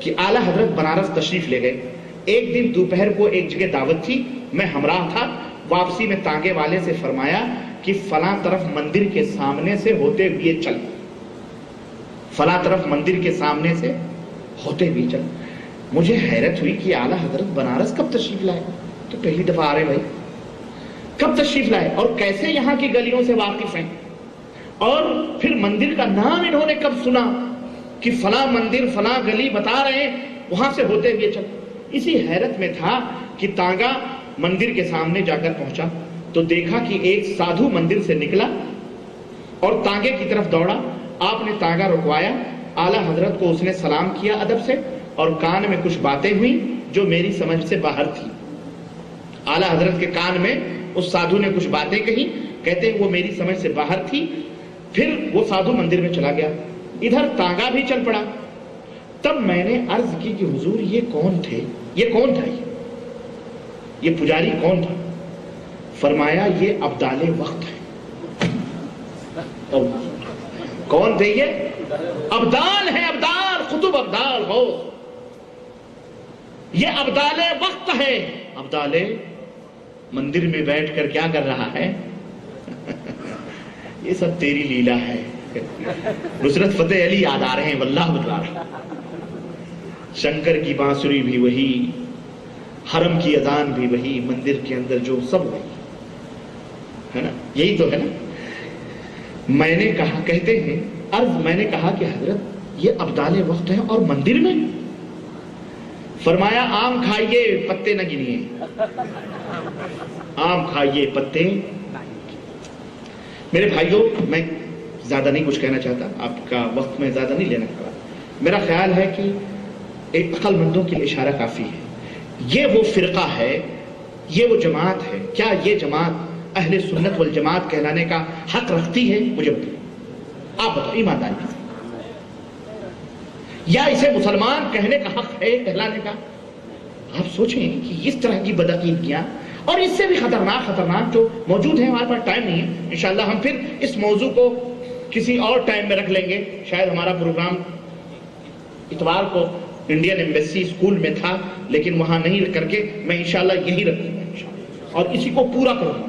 کہ اعلیٰ حضرت بنارس تشریف لے گئے۔ ایک دن دوپہر کو ایک جگہ دعوت تھی، میں ہمراہ تھا، واپسی میں تانگے والے سے فرمایا کہ فلاں طرف مندر کے سامنے سے ہوتے ہوئے چل، فلاں طرف مندر کے سامنے سے ہوتے ہوئے چل۔ مجھے حیرت ہوئی کہ اعلیٰ حضرت بنارس کب تشریف لائے، تو پہلی دفعہ آ رہے بھائی، کب تشریف لائے اور کیسے یہاں کی گلیوں سے واقف ہیں، اور پھر مندر کا نام انہوں نے کب سنا کہ فلاں مندر فلاں گلی بتا رہے ہیں وہاں سے ہوتے ہوئے چل۔ اسی حیرت میں تھا کہ تانگا مندر کے سامنے جا کر پہنچا تو دیکھا کہ ایک سادھو مندر سے نکلا اور تانگے کی طرف دوڑا۔ آپ نے تانگا رکوایا، اعلیٰ حضرت کو اس نے سلام کیا ادب سے، اور کان میں کچھ باتیں ہوئی جو میری سمجھ سے باہر تھی۔ اعلیٰ حضرت کے کان میں اس سادھو نے کچھ باتیں کہی، کہتے ہیں وہ میری سمجھ سے باہر تھی۔ پھر وہ سادھو مندر میں چلا گیا، ادھر تانگا بھی چل پڑا۔ تب میں نے عرض کی کہ حضور یہ کون تھے، یہ کون تھا، یہ پجاری کون تھا؟ فرمایا یہ ابدال وقت ہے۔ کون تھے یہ؟ ابدال ہیں، ابدال، قطب ابدال ہو، یہ ابدال وقت ہے۔ ابدال مندر میں بیٹھ کر کیا کر رہا ہے؟ یہ سب تیری لیلا ہے۔ نصرت فتح علی یاد آ رہے ہیں، واللہ بتلا رہا، شنکر کی بانسری بھی وہی، حرم کی اذان بھی وہی، مندر کے اندر جو سب وہی ہے نا، یہی تو ہے نا۔ میں نے کہا، کہتے ہیں میں نے کہا کہ حضرت یہ ابدال وقت ہے اور مندر میں؟ فرمایا آم کھائیے پتے نہ گنیے، آم کھائیے پتے۔ میرے بھائیوں، میں زیادہ نہیں کچھ کہنا چاہتا، آپ کا وقت میں زیادہ نہیں لینا چاہتا۔ میرا خیال ہے کہ ایک عقل مندوں کے لیے اشارہ کافی ہے۔ یہ وہ فرقہ ہے، یہ وہ جماعت ہے، کیا یہ جماعت اہل سنت والجماعت کہلانے کا حق رکھتی ہے؟ مجھے آپ بتاؤ ایمانداری سے، یا اسے مسلمان کہنے کا حق ہے کہلانے کا؟ آپ سوچیں کہ اس طرح کی بدعقیدگیاں اور اس سے بھی خطرناک جو موجود ہیں، ہمارے پاس ٹائم نہیں ہے، انشاءاللہ ہم پھر اس موضوع کو کسی اور ٹائم میں رکھ لیں گے۔ شاید ہمارا پروگرام اتوار کو انڈین ایمبیسی اسکول میں تھا، لیکن وہاں نہیں کر کے میں انشاءاللہ یہی رکھوں گا اور اسی کو پورا کروں گا۔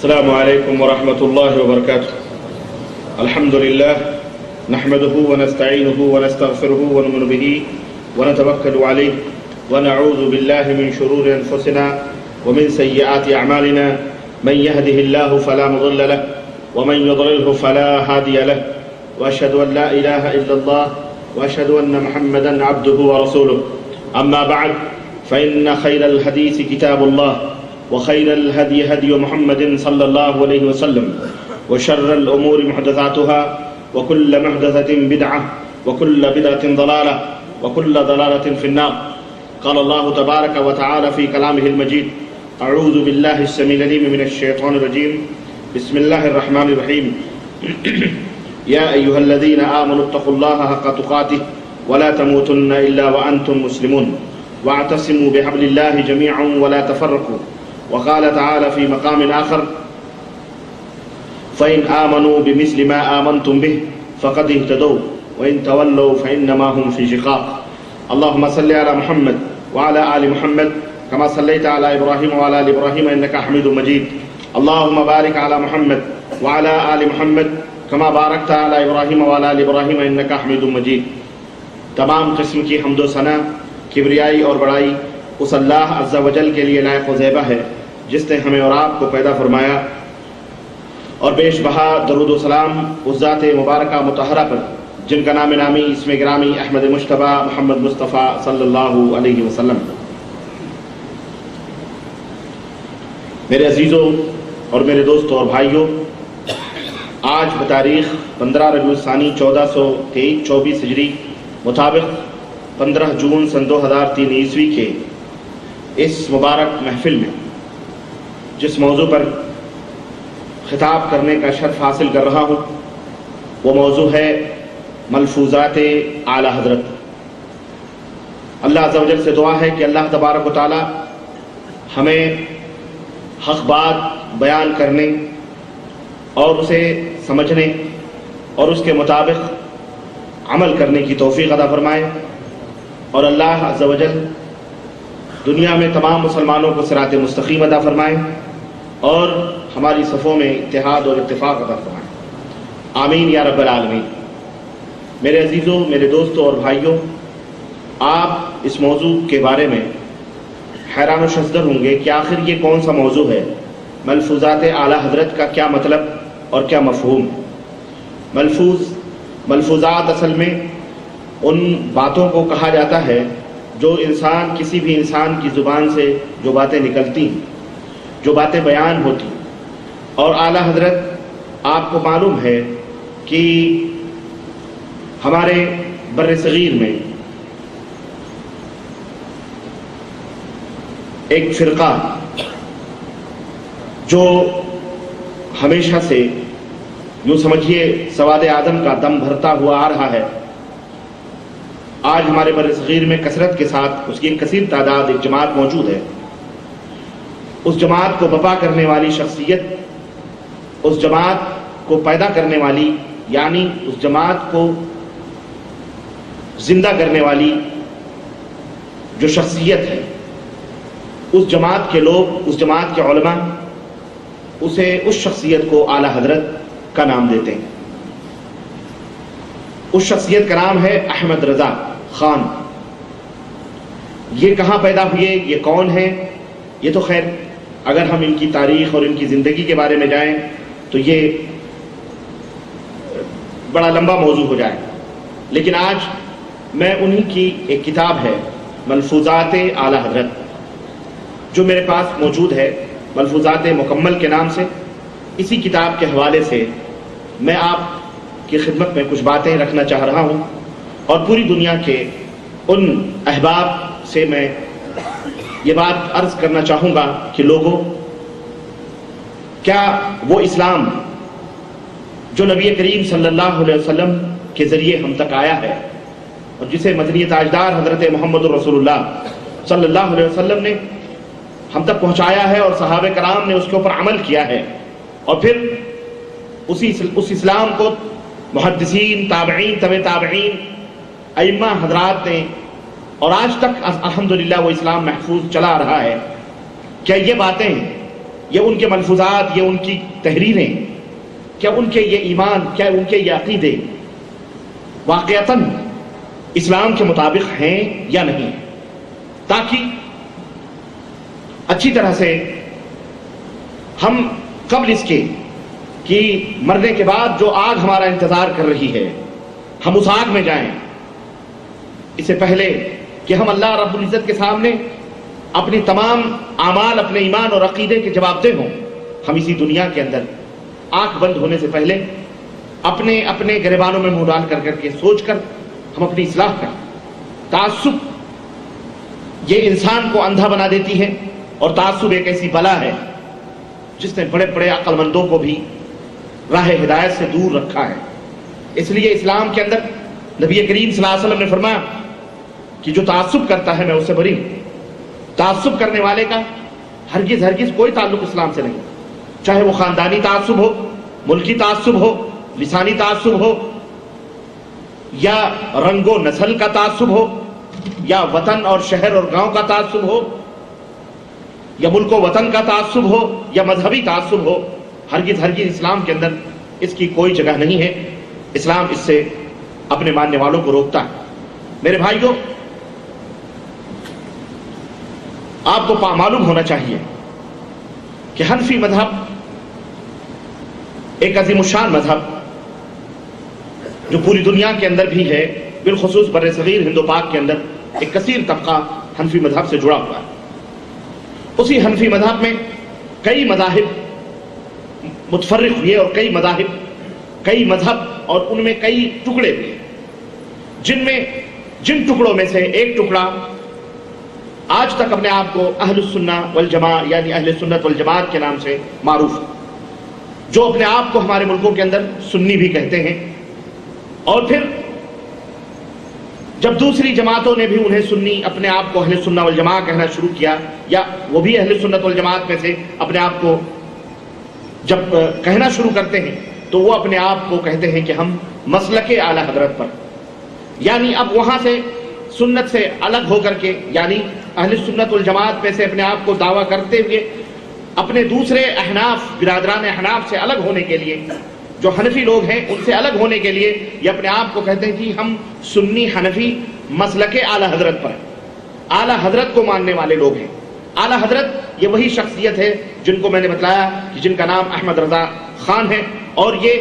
السلام عليكم ورحمة الله وبركاته. الحمد لله نحمده ونستعينه ونستغفره ونؤمن به ونتوكل عليه ونعوذ بالله من شرور أنفسنا ومن سيئات أعمالنا من يهده الله فلا مضل له ومن يضلله فلا هادي له وأشهد أن لا إله إلا الله وأشهد أن محمدا عبده ورسوله. أما بعد فإن خير الحديث كتاب الله وخير الهدي هدي محمد صلى الله عليه وسلم وشر الأمور محدثاتها وكل محدثة بدعة وكل بدعة ضلالة وكل ضلالة في النار. قال الله تبارك وتعالى في كلامه المجيد: أعوذ بالله السميع العليم من الشيطان الرجيم بسم الله الرحمن الرحيم يا أيها الذين آمنوا اتقوا الله حق تقاته ولا تموتن إلا وأنتم مسلمون واعتصموا بحبل الله جميعا ولا تفرقوا. وقال تعالى في مقام آخر: فإن آمنوا بمثل ما آمنتم به فقد اهتدوا وإن تولوا فإنما هم في شقاق. اللهم صل على محمد وعلى آل محمد كما صليت على إبراهيم وعلى آل إبراهيم إنك حميد مجيد. اللهم بارك على محمد وعلى آل محمد كما باركت على إبراهيم وعلى آل إبراهيم إنك حميد مجيد. تمام قسم کی حمد و ثنا، کبریائی اور بڑائی اس اللہ عز و جل کے لیے لائق و زیبہ ہے جس نے ہمیں اور آپ کو پیدا فرمایا، اور بیش بہا درود و سلام اس ذات مبارکہ مطہرہ پر جن کا نام نامی اسم گرامی احمد مجتبیٰ محمد مصطفیٰ صلی اللہ علیہ وسلم. میرے عزیزوں اور میرے دوستوں اور بھائیوں، آج بتاریخ 15 ربیع الثانی 1424 ہجری مطابق 15 جون سن 2003 عیسوی کے اس مبارک محفل میں جس موضوع پر خطاب کرنے کا شرف حاصل کر رہا ہوں وہ موضوع ہے ملفوظات اعلیٰ حضرت. اللہ عز و جل سے دعا ہے کہ اللہ تبارک و تعالی ہمیں حق بات بیان کرنے اور اسے سمجھنے اور اس کے مطابق عمل کرنے کی توفیق عطا فرمائے، اور اللہ عز و جل دنیا میں تمام مسلمانوں کو صراط مستقیم عطا فرمائے اور ہماری صفوں میں اتحاد اور اتفاق عطا فرمائے. آمین یا رب العالمین. میرے عزیزوں، میرے دوستوں اور بھائیوں، آپ اس موضوع کے بارے میں حیران و شزدر ہوں گے کہ آخر یہ کون سا موضوع ہے. ملفوظات اعلیٰ حضرت کا کیا مطلب اور کیا مفہوم. ملفوظات اصل میں ان باتوں کو کہا جاتا ہے جو انسان، کسی بھی انسان کی زبان سے جو باتیں نکلتی ہیں، جو باتیں بیان ہوتی ہیں. اور اعلیٰ حضرت آپ کو معلوم ہے کہ ہمارے بر صغیر میں ایک فرقہ جو ہمیشہ سے یوں سمجھیے سواد آدم کا دم بھرتا ہوا آ رہا ہے، آج ہمارے بر صغیر میں کثرت کے ساتھ اس کی ایک کثیر تعداد، ایک جماعت موجود ہے. اس جماعت کو بپا کرنے والی شخصیت، اس جماعت کو پیدا کرنے والی، یعنی اس جماعت کو زندہ کرنے والی جو شخصیت ہے، اس جماعت کے لوگ، اس جماعت کے علماء اس شخصیت کو اعلیٰ حضرت کا نام دیتے ہیں. اس شخصیت کا نام ہے احمد رضا خان. یہ کہاں پیدا ہوئے، یہ کون ہے، یہ تو خیر اگر ہم ان کی تاریخ اور ان کی زندگی کے بارے میں جائیں تو یہ بڑا لمبا موضوع ہو جائے. لیکن آج میں انہی کی ایک کتاب ہے ملفوظات اعلیٰ حضرت جو میرے پاس موجود ہے، ملفوظات مکمل کے نام سے. اسی کتاب کے حوالے سے میں آپ کی خدمت میں کچھ باتیں رکھنا چاہ رہا ہوں، اور پوری دنیا کے ان احباب سے میں یہ بات عرض کرنا چاہوں گا کہ لوگوں، کیا وہ اسلام جو نبی کریم صلی اللہ علیہ وسلم کے ذریعے ہم تک آیا ہے اور جسے مدنی تاجدار حضرت محمد رسول اللہ صلی اللہ علیہ وسلم نے ہم تک پہنچایا ہے اور صحابہ کرام نے اس کے اوپر عمل کیا ہے، اور پھر اس اسلام کو محدثین، تابعین، طبع تابعین، ائمہ حضرات نے، اور آج تک الحمدللہ وہ اسلام محفوظ چلا رہا ہے. کیا یہ باتیں یہ ان کے ملفوظات، یہ ان کی تحریریں، کیا ان کے یہ ایمان، کیا ان کے یہ عقیدے واقعتاً اسلام کے مطابق ہیں یا نہیں، تاکہ اچھی طرح سے ہم قبل اس کے کہ مرنے کے بعد جو آگ ہمارا انتظار کر رہی ہے ہم اس آگ میں جائیں، اس سے پہلے کہ ہم اللہ رب العزت کے سامنے اپنی تمام اعمال، اپنے ایمان اور عقیدے کے جواب دہ ہوں، ہم اسی دنیا کے اندر آنکھ بند ہونے سے پہلے اپنے اپنے گریبانوں میں منہ ڈال کر کے سوچ کر ہم اپنی اصلاح کریں۔ تعصب یہ انسان کو اندھا بنا دیتی ہے، اور تعصب ایک ایسی بلا ہے جس نے بڑے بڑے عقل مندوں کو بھی راہ ہدایت سے دور رکھا ہے۔ اس لیے اسلام کے اندر نبی کریم صلی اللہ علیہ وسلم نے فرمایا کہ جو تعصب کرتا ہے میں اس سے بری ہوں۔ تعصب کرنے والے کا ہرگز ہرگز کوئی تعلق اسلام سے نہیں، چاہے وہ خاندانی تعصب ہو، ملکی تعصب ہو، لسانی تعصب ہو، یا رنگ و نسل کا تعصب ہو، یا وطن اور شہر اور گاؤں کا تعصب ہو، یا ملک و وطن کا تعصب ہو، یا مذہبی تعصب ہو، ہرگز ہرگز اسلام کے اندر اس کی کوئی جگہ نہیں ہے۔ اسلام اس سے اپنے ماننے والوں کو روکتا ہے۔ میرے بھائیوں، آپ کو معلوم ہونا چاہیے کہ حنفی مذہب ایک عظیم الشان مذہب جو پوری دنیا کے اندر بھی ہے، بالخصوص بر صغیر ہند و پاک کے اندر ایک کثیر طبقہ حنفی مذہب سے جڑا ہوا ہے۔ اسی حنفی مذہب میں کئی مذاہب متفرق ہوئے، اور کئی مذہب اور ان میں کئی ٹکڑے ہوئے، جن ٹکڑوں میں سے ایک ٹکڑا آج تک اپنے آپ کو اہل السنہ والجماعت یعنی اہل سنت والجماعت کے نام سے معروف ہے، جو اپنے آپ کو ہمارے ملکوں کے اندر سنی بھی کہتے ہیں، اور پھر جب دوسری جماعتوں نے بھی انہیں سنی اپنے آپ کو اہل سنہ والجماعت کہنا شروع کیا، یا وہ بھی اہل سنت والجماعت میں سے اپنے آپ کو جب کہنا شروع کرتے ہیں تو وہ اپنے آپ کو کہتے ہیں کہ ہم مسلک اعلی حضرت پر، یعنی اب وہاں سے سنت سے الگ ہو کر کے، یعنی اہل سنت والجماعت میں سے اپنے آپ کو دعویٰ کرتے ہوئے اپنے دوسرے احناف، برادران احناف سے الگ ہونے کے لیے، جو حنفی لوگ ہیں ان سے الگ ہونے کے لیے یہ اپنے آپ کو کہتے ہیں کہ ہم سنی حنفی مسلک اعلی حضرت پر، اعلی حضرت کو ماننے والے لوگ ہیں۔ اعلی حضرت یہ وہی شخصیت ہے جن کو میں نے بتلایا کہ جن کا نام احمد رضا خان ہے، اور یہ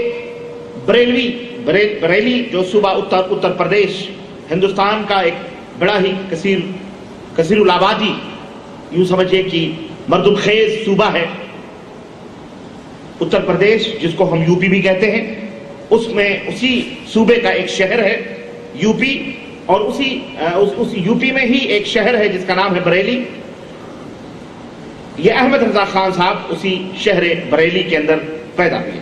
بریلی جو صوبہ اتر پردیش ہندوستان کا ایک بڑا ہی کثیر الآبادی، یوں سمجھیے کہ مردم خیز صوبہ ہے اتر پردیش، جس کو ہم یو پی بھی کہتے ہیں، اس میں اسی صوبے کا ایک شہر ہے یو پی، اور اس یو پی میں ہی ایک شہر ہے جس کا نام ہے بریلی۔ یہ احمد رضا خان صاحب اسی شہر بریلی کے اندر پیدا ہوئے۔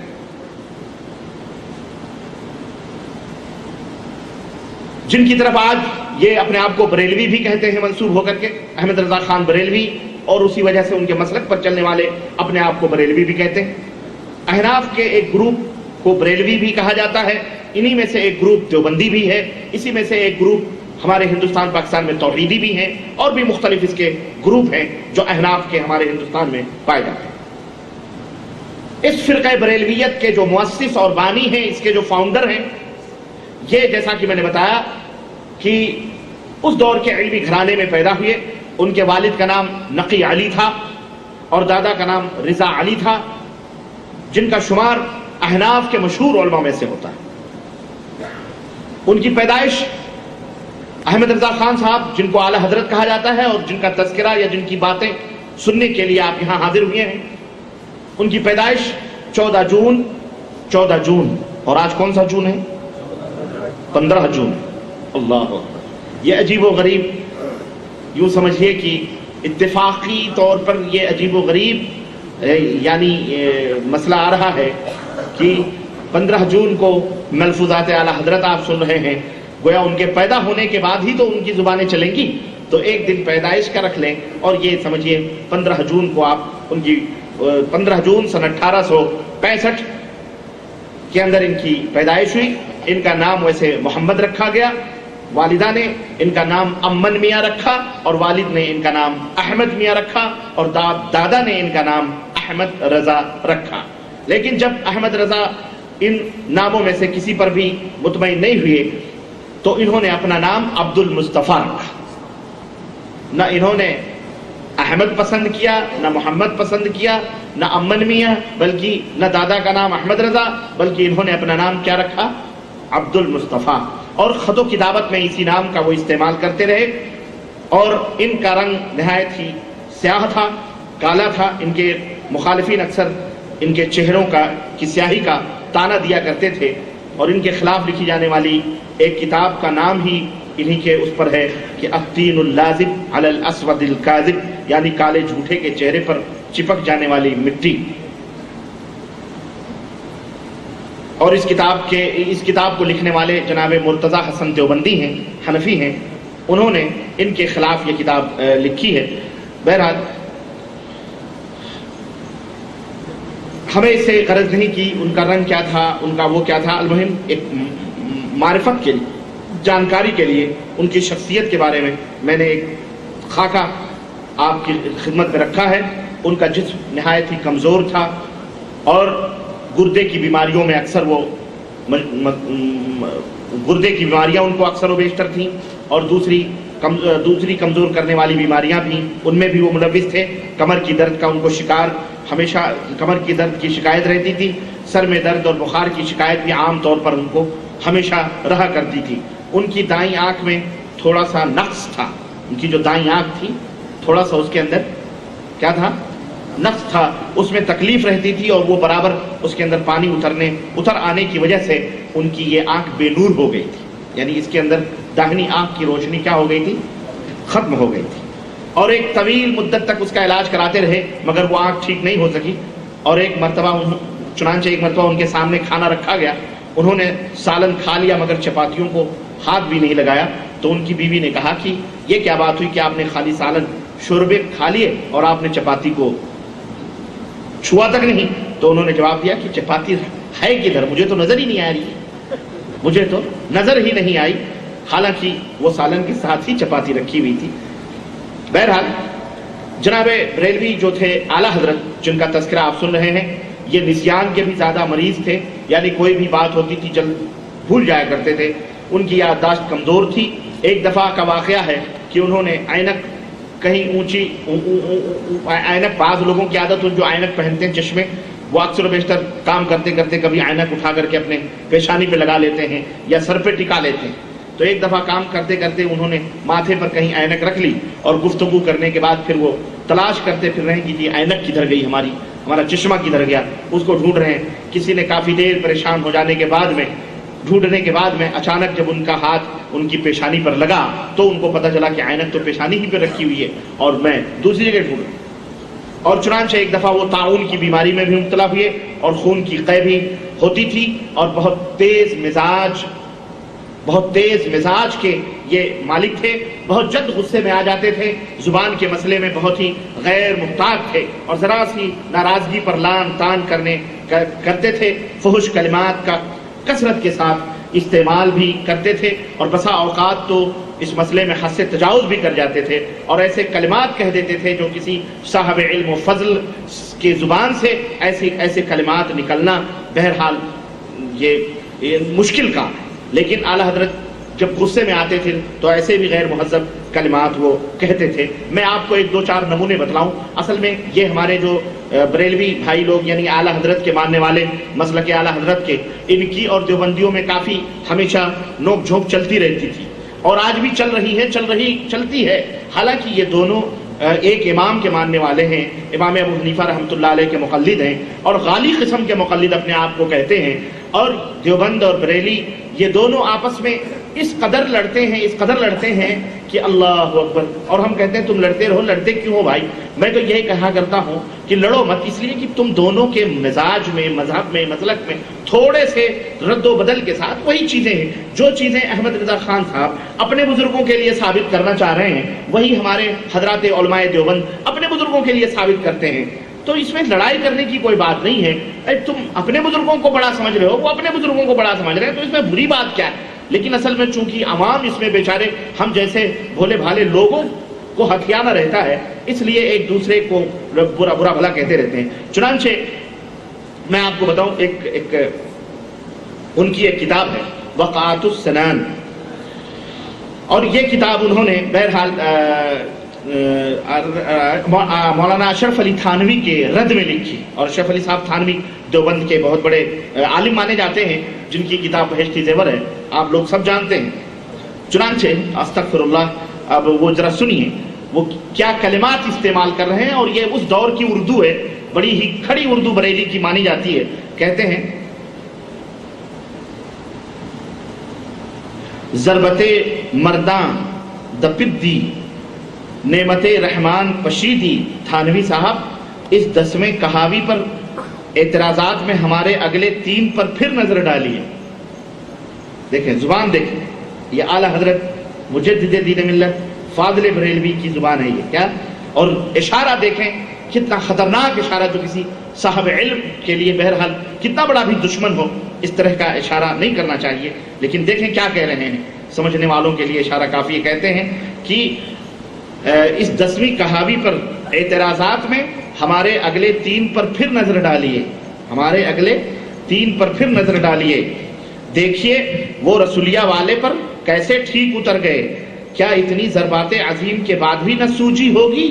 جن کی طرف آج یہ اپنے آپ کو بریلوی بھی کہتے ہیں منسوب ہو کر کے، احمد رضا خان بریلوی، اور اسی وجہ سے ان کے مسلک پر چلنے والے اپنے آپ کو بریلوی بھی کہتے ہیں۔ احناف کے ایک گروپ کو بریلوی بھی کہا جاتا ہے، انہی میں سے ایک گروپ دیوبندی بھی ہے، اسی میں سے ایک گروپ ہمارے ہندوستان پاکستان میں توحیدی بھی ہیں، اور بھی مختلف اس کے گروپ ہیں جو احناف کے ہمارے ہندوستان میں پائے جاتے ہیں۔ اس فرقہ بریلویت کے جو مؤسس اور بانی ہیں، اس کے جو فاؤنڈر ہیں، یہ جیسا کہ میں نے بتایا کہ اس دور کے علمی گھرانے میں پیدا ہوئے۔ ان کے والد کا نام نقی علی تھا اور دادا کا نام رضا علی تھا، جن کا شمار احناف کے مشہور علماء میں سے ہوتا ہے۔ ان کی پیدائش احمد رضا خان صاحب، جن کو اعلی حضرت کہا جاتا ہے اور جن کا تذکرہ یا جن کی باتیں سننے کے لیے آپ یہاں حاضر ہوئے ہیں، ان کی پیدائش 14 جون، اور آج کون سا جون ہے؟ 15 جون۔ اللہ اکبر! یہ عجیب و غریب، یوں سمجھیے کہ اتفاقی طور پر یہ عجیب و غریب یعنی مسئلہ آ رہا ہے کہ 15 جون کو ملفوظات اعلی حضرت آپ سن رہے ہیں، گویا ان کے پیدا ہونے کے بعد ہی تو ان کی زبانیں چلیں گی، تو ایک دن پیدائش کا رکھ لیں، اور یہ سمجھیے 15 جون کو آپ ان کی 15 جون سن 1865 کے اندر ان کی پیدائش ہوئی۔ ان کا نام ویسے محمد رکھا گیا، والدہ نے ان کا نام امن میاں رکھا، اور والد نے ان کا نام احمد میاں رکھا، اور دادا نے ان کا نام احمد رضا رکھا. لیکن جب احمد رضا ان ناموں میں سے کسی پر بھی مطمئن نہیں ہوئے تو انہوں نے اپنا نام عبد المصطفیٰ رکھا. نہ انہوں نے احمد پسند کیا، نہ محمد پسند کیا، نہ امن میاں، بلکہ نہ دادا کا نام احمد رضا، بلکہ انہوں نے اپنا نام کیا رکھا؟ عبد المصطفیٰ. اور خط و کتابت میں اسی نام کا وہ استعمال کرتے رہے. اور ان کا رنگ نہایت ہی سیاہ تھا، کالا تھا. ان کے مخالفین اکثر ان کے چہروں کی سیاہی کا تانا دیا کرتے تھے. اور ان کے خلاف لکھی جانے والی ایک کتاب کا نام ہی انہی کے اس پر ہے کہ الطین اللازب علی الاسود الکاذب، یعنی کالے جھوٹے کے چہرے پر چپک جانے والی مٹی. اور اس کتاب کو لکھنے والے جناب مرتضی حسن دیوبندی ہیں، حنفی ہیں. انہوں نے ان کے خلاف یہ کتاب لکھی ہے. بہرحال ہمیں اس سے غرض نہیں کہ ان کا رنگ کیا تھا، ان کا وہ کیا تھا. المہم ایک معرفت کے لیے، جانکاری کے لیے ان کی شخصیت کے بارے میں نے ایک خاکہ آپ کی خدمت میں رکھا ہے. ان کا جسم نہایت ہی کمزور تھا اور گردے کی بیماریوں میں اکثر وہ گردے کی بیماریاں ان کو اکثر و بیشتر تھیں. اور دوسری کمزور کرنے والی بیماریاں بھی ان میں بھی وہ ملوث تھے. کمر کی درد کا ان کو شکار، ہمیشہ کمر کی درد کی شکایت رہتی تھی. سر میں درد اور بخار کی شکایت بھی عام طور پر ان کو ہمیشہ رہا کرتی تھی. ان کی دائیں آنکھ میں تھوڑا سا نقص تھا. ان کی جو دائیں آنکھ تھی تھوڑا سا اس کے اندر کیا تھا؟ نقص تھا. اس میں تکلیف رہتی تھی اور وہ برابر اس کے اندر پانی اتر آنے کی وجہ سے ان کی یہ آنکھ بے نور ہو گئی تھی. یعنی اس کے اندر داہنی آنکھ کی روشنی کیا ہو گئی تھی؟ ختم ہو گئی تھی. اور ایک طویل مدت تک اس کا علاج کراتے رہے مگر وہ آنکھ ٹھیک نہیں ہو سکی. اور چنانچہ ایک مرتبہ ان کے سامنے کھانا رکھا گیا. انہوں نے سالن کھا لیا مگر چپاتیوں کو ہاتھ بھی نہیں لگایا. تو ان کی بیوی نے کہا کہ یہ کیا بات ہوئی کہ آپ نے خالی سالن شوربے کھا لیے اور آپ نے چپاتی کو چھوا تک نہیں. تو انہوں نے جواب دیا کہ چپاتی ہے کدھر؟ مجھے تو نظر ہی نہیں آ رہی، مجھے تو نظر ہی نہیں آئی. حالانکہ وہ سالن کے ساتھ ہی چپاتی رکھی ہوئی تھی. بہرحال جناب بریلوی جو تھے اعلیٰ حضرت، جن کا تذکرہ آپ سن رہے ہیں، یہ نسیان کے بھی زیادہ مریض تھے. یعنی کوئی بھی بات ہوتی تھی جلد بھول جایا کرتے تھے. ان کی یادداشت کمزور تھی. ایک دفعہ کا واقعہ ہے کہ انہوں نے اینک کہیں اونچی اینک، بعض لوگوں کی عادت جو اینک پہنتے ہیں چشمے، وہ اکثر و بیشتر کام کرتے کرتے کبھی اینک اٹھا کر کے اپنے پیشانی پہ لگا لیتے ہیں یا سر پہ ٹکا لیتے ہیں. تو ایک دفعہ کام کرتے کرتے انہوں نے ماتھے پر کہیں اینک رکھ لی اور گفتگو کرنے کے بعد پھر وہ تلاش کرتے پھر رہے ہیں کہ یہ اینک کدھر گئی، ہمارا چشمہ کدھر گیا، اس کو ڈھونڈ رہے ہیں. کسی نے کافی دیر پریشان ہو جانے کے بعد میں، ڈھونڈنے کے بعد میں، اچانک جب ان کا ہاتھ ان کی پیشانی پر لگا تو ان کو پتہ چلا کہ اینک تو پیشانی ہی پہ رکھی ہوئی ہے اور میں دوسری جگہ ڈھونڈ رہا ہوں. اور چنانچہ ایک دفعہ وہ طاعون کی بیماری میں بھی مبتلا ہوئے اور خون کی قے بھی ہوتی تھی. اور بہت تیز مزاج کے یہ مالک تھے. بہت جلد غصے میں آ جاتے تھے. زبان کے مسئلے میں بہت ہی غیر محتاط تھے اور ذرا سی ناراضگی پر لان تان کرتے تھے. فحش کلمات کا کثرت کے ساتھ استعمال بھی کرتے تھے اور بسا اوقات تو اس مسئلے میں حد سے تجاوز بھی کر جاتے تھے اور ایسے کلمات کہہ دیتے تھے جو کسی صاحب علم و فضل کی زبان سے ایسے کلمات نکلنا بہرحال یہ مشکل کام ہے. لیکن اعلیٰ حضرت جب غصے میں آتے تھے تو ایسے بھی غیر مہذب کلمات وہ کہتے تھے. میں آپ کو ایک دو چار نمونے بتلاؤں. اصل میں یہ ہمارے جو بریلوی بھائی لوگ یعنی اعلیٰ حضرت کے ماننے والے، مسلک اعلیٰ حضرت کے، ان کی اور دیوبندیوں میں کافی ہمیشہ نوک جھونک چلتی رہتی تھی اور آج بھی چلتی ہے. حالانکہ یہ دونوں ایک امام کے ماننے والے ہیں. امام ابو حنیفہ رحمۃ اللہ علیہ کے مقلد ہیں اور غالی قسم کے مقلد اپنے آپ کو کہتے ہیں. اور دیوبند اور بریلی یہ دونوں آپس میں اس قدر لڑتے ہیں کہ اللہ اکبر. اور ہم کہتے ہیں تم لڑتے رہو. لڑتے کیوں ہو بھائی؟ میں تو یہی کہا کرتا ہوں کہ لڑو مت، اس لیے کہ تم دونوں کے مزاج میں، مذہب میں، مسلک میں تھوڑے سے رد و بدل کے ساتھ وہی چیزیں ہیں. جو چیزیں احمد رضا خان صاحب اپنے بزرگوں کے لیے ثابت کرنا چاہ رہے ہیں وہی ہمارے حضرات علماء دیوبند اپنے بزرگوں کے لیے ثابت کرتے ہیں. تو اس میں لڑائی کرنے کی کوئی بات نہیں ہے. تم اپنے بزرگوں کو بڑا سمجھ رہے ہو، وہ اپنے بزرگوں کو بڑا سمجھ رہے ہیں، تو اس میں بری بات کیا ہے؟ لیکن اصل میں چونکہ عوام اس میں بیچارے ہم جیسے بھولے بھالے لوگوں کو ہتھیانہ رہتا ہے، اس لیے ایک دوسرے کو برا برا بھلا کہتے رہتے ہیں۔ چنانچہ میں آپ کو بتاؤں، ایک ان کی ایک کتاب ہے وقعات السنان، اور یہ کتاب انہوں نے بہرحال مولانا اشرف علی تھانوی کے رد میں لکھی، اور اشرف علی صاحب تھانوی دیوبند کے بہت بڑے عالم مانے جاتے ہیں، جن کی کتاب بہشتی زیور ہے، آپ لوگ سب جانتے ہیں۔ چنانچہ استغفر اللہ، اب وہ ذرا سنیے وہ کیا کلمات استعمال کر رہے ہیں، اور یہ اس دور کی اردو ہے، بڑی ہی کھڑی اردو بریلی کی مانی جاتی ہے۔ کہتے ہیں ضربت مرداں دپدی نعمت رحمان پشیدی۔ تھانوی صاحب اس 10ویں کہاوی پر اعتراضات میں ہمارے اگلے 3 پر پھر نظر ڈالیے۔ دیکھیں زبان، دیکھیں یہ اعلیٰ حضرت مجدد دین ملت فاضل بریلوی کی زبان ہے یہ، کیا، اور اشارہ دیکھیں کتنا خطرناک اشارہ، جو کسی صاحب علم کے لیے بہرحال کتنا بڑا بھی دشمن ہو اس طرح کا اشارہ نہیں کرنا چاہیے، لیکن دیکھیں کیا کہہ رہے ہیں، سمجھنے والوں کے لیے اشارہ کافی ہے۔ کہتے ہیں کہ اس 10ویں کہاوی پر اعتراضات میں ہمارے اگلے 3 پر پھر نظر ڈالیے، ہمارے اگلے 3 پر پھر نظر ڈالیے، دیکھیے وہ رسولیہ والے پر کیسے ٹھیک اتر گئے، کیا اتنی ضربات عظیم کے بعد بھی نہ سوجی ہوگی،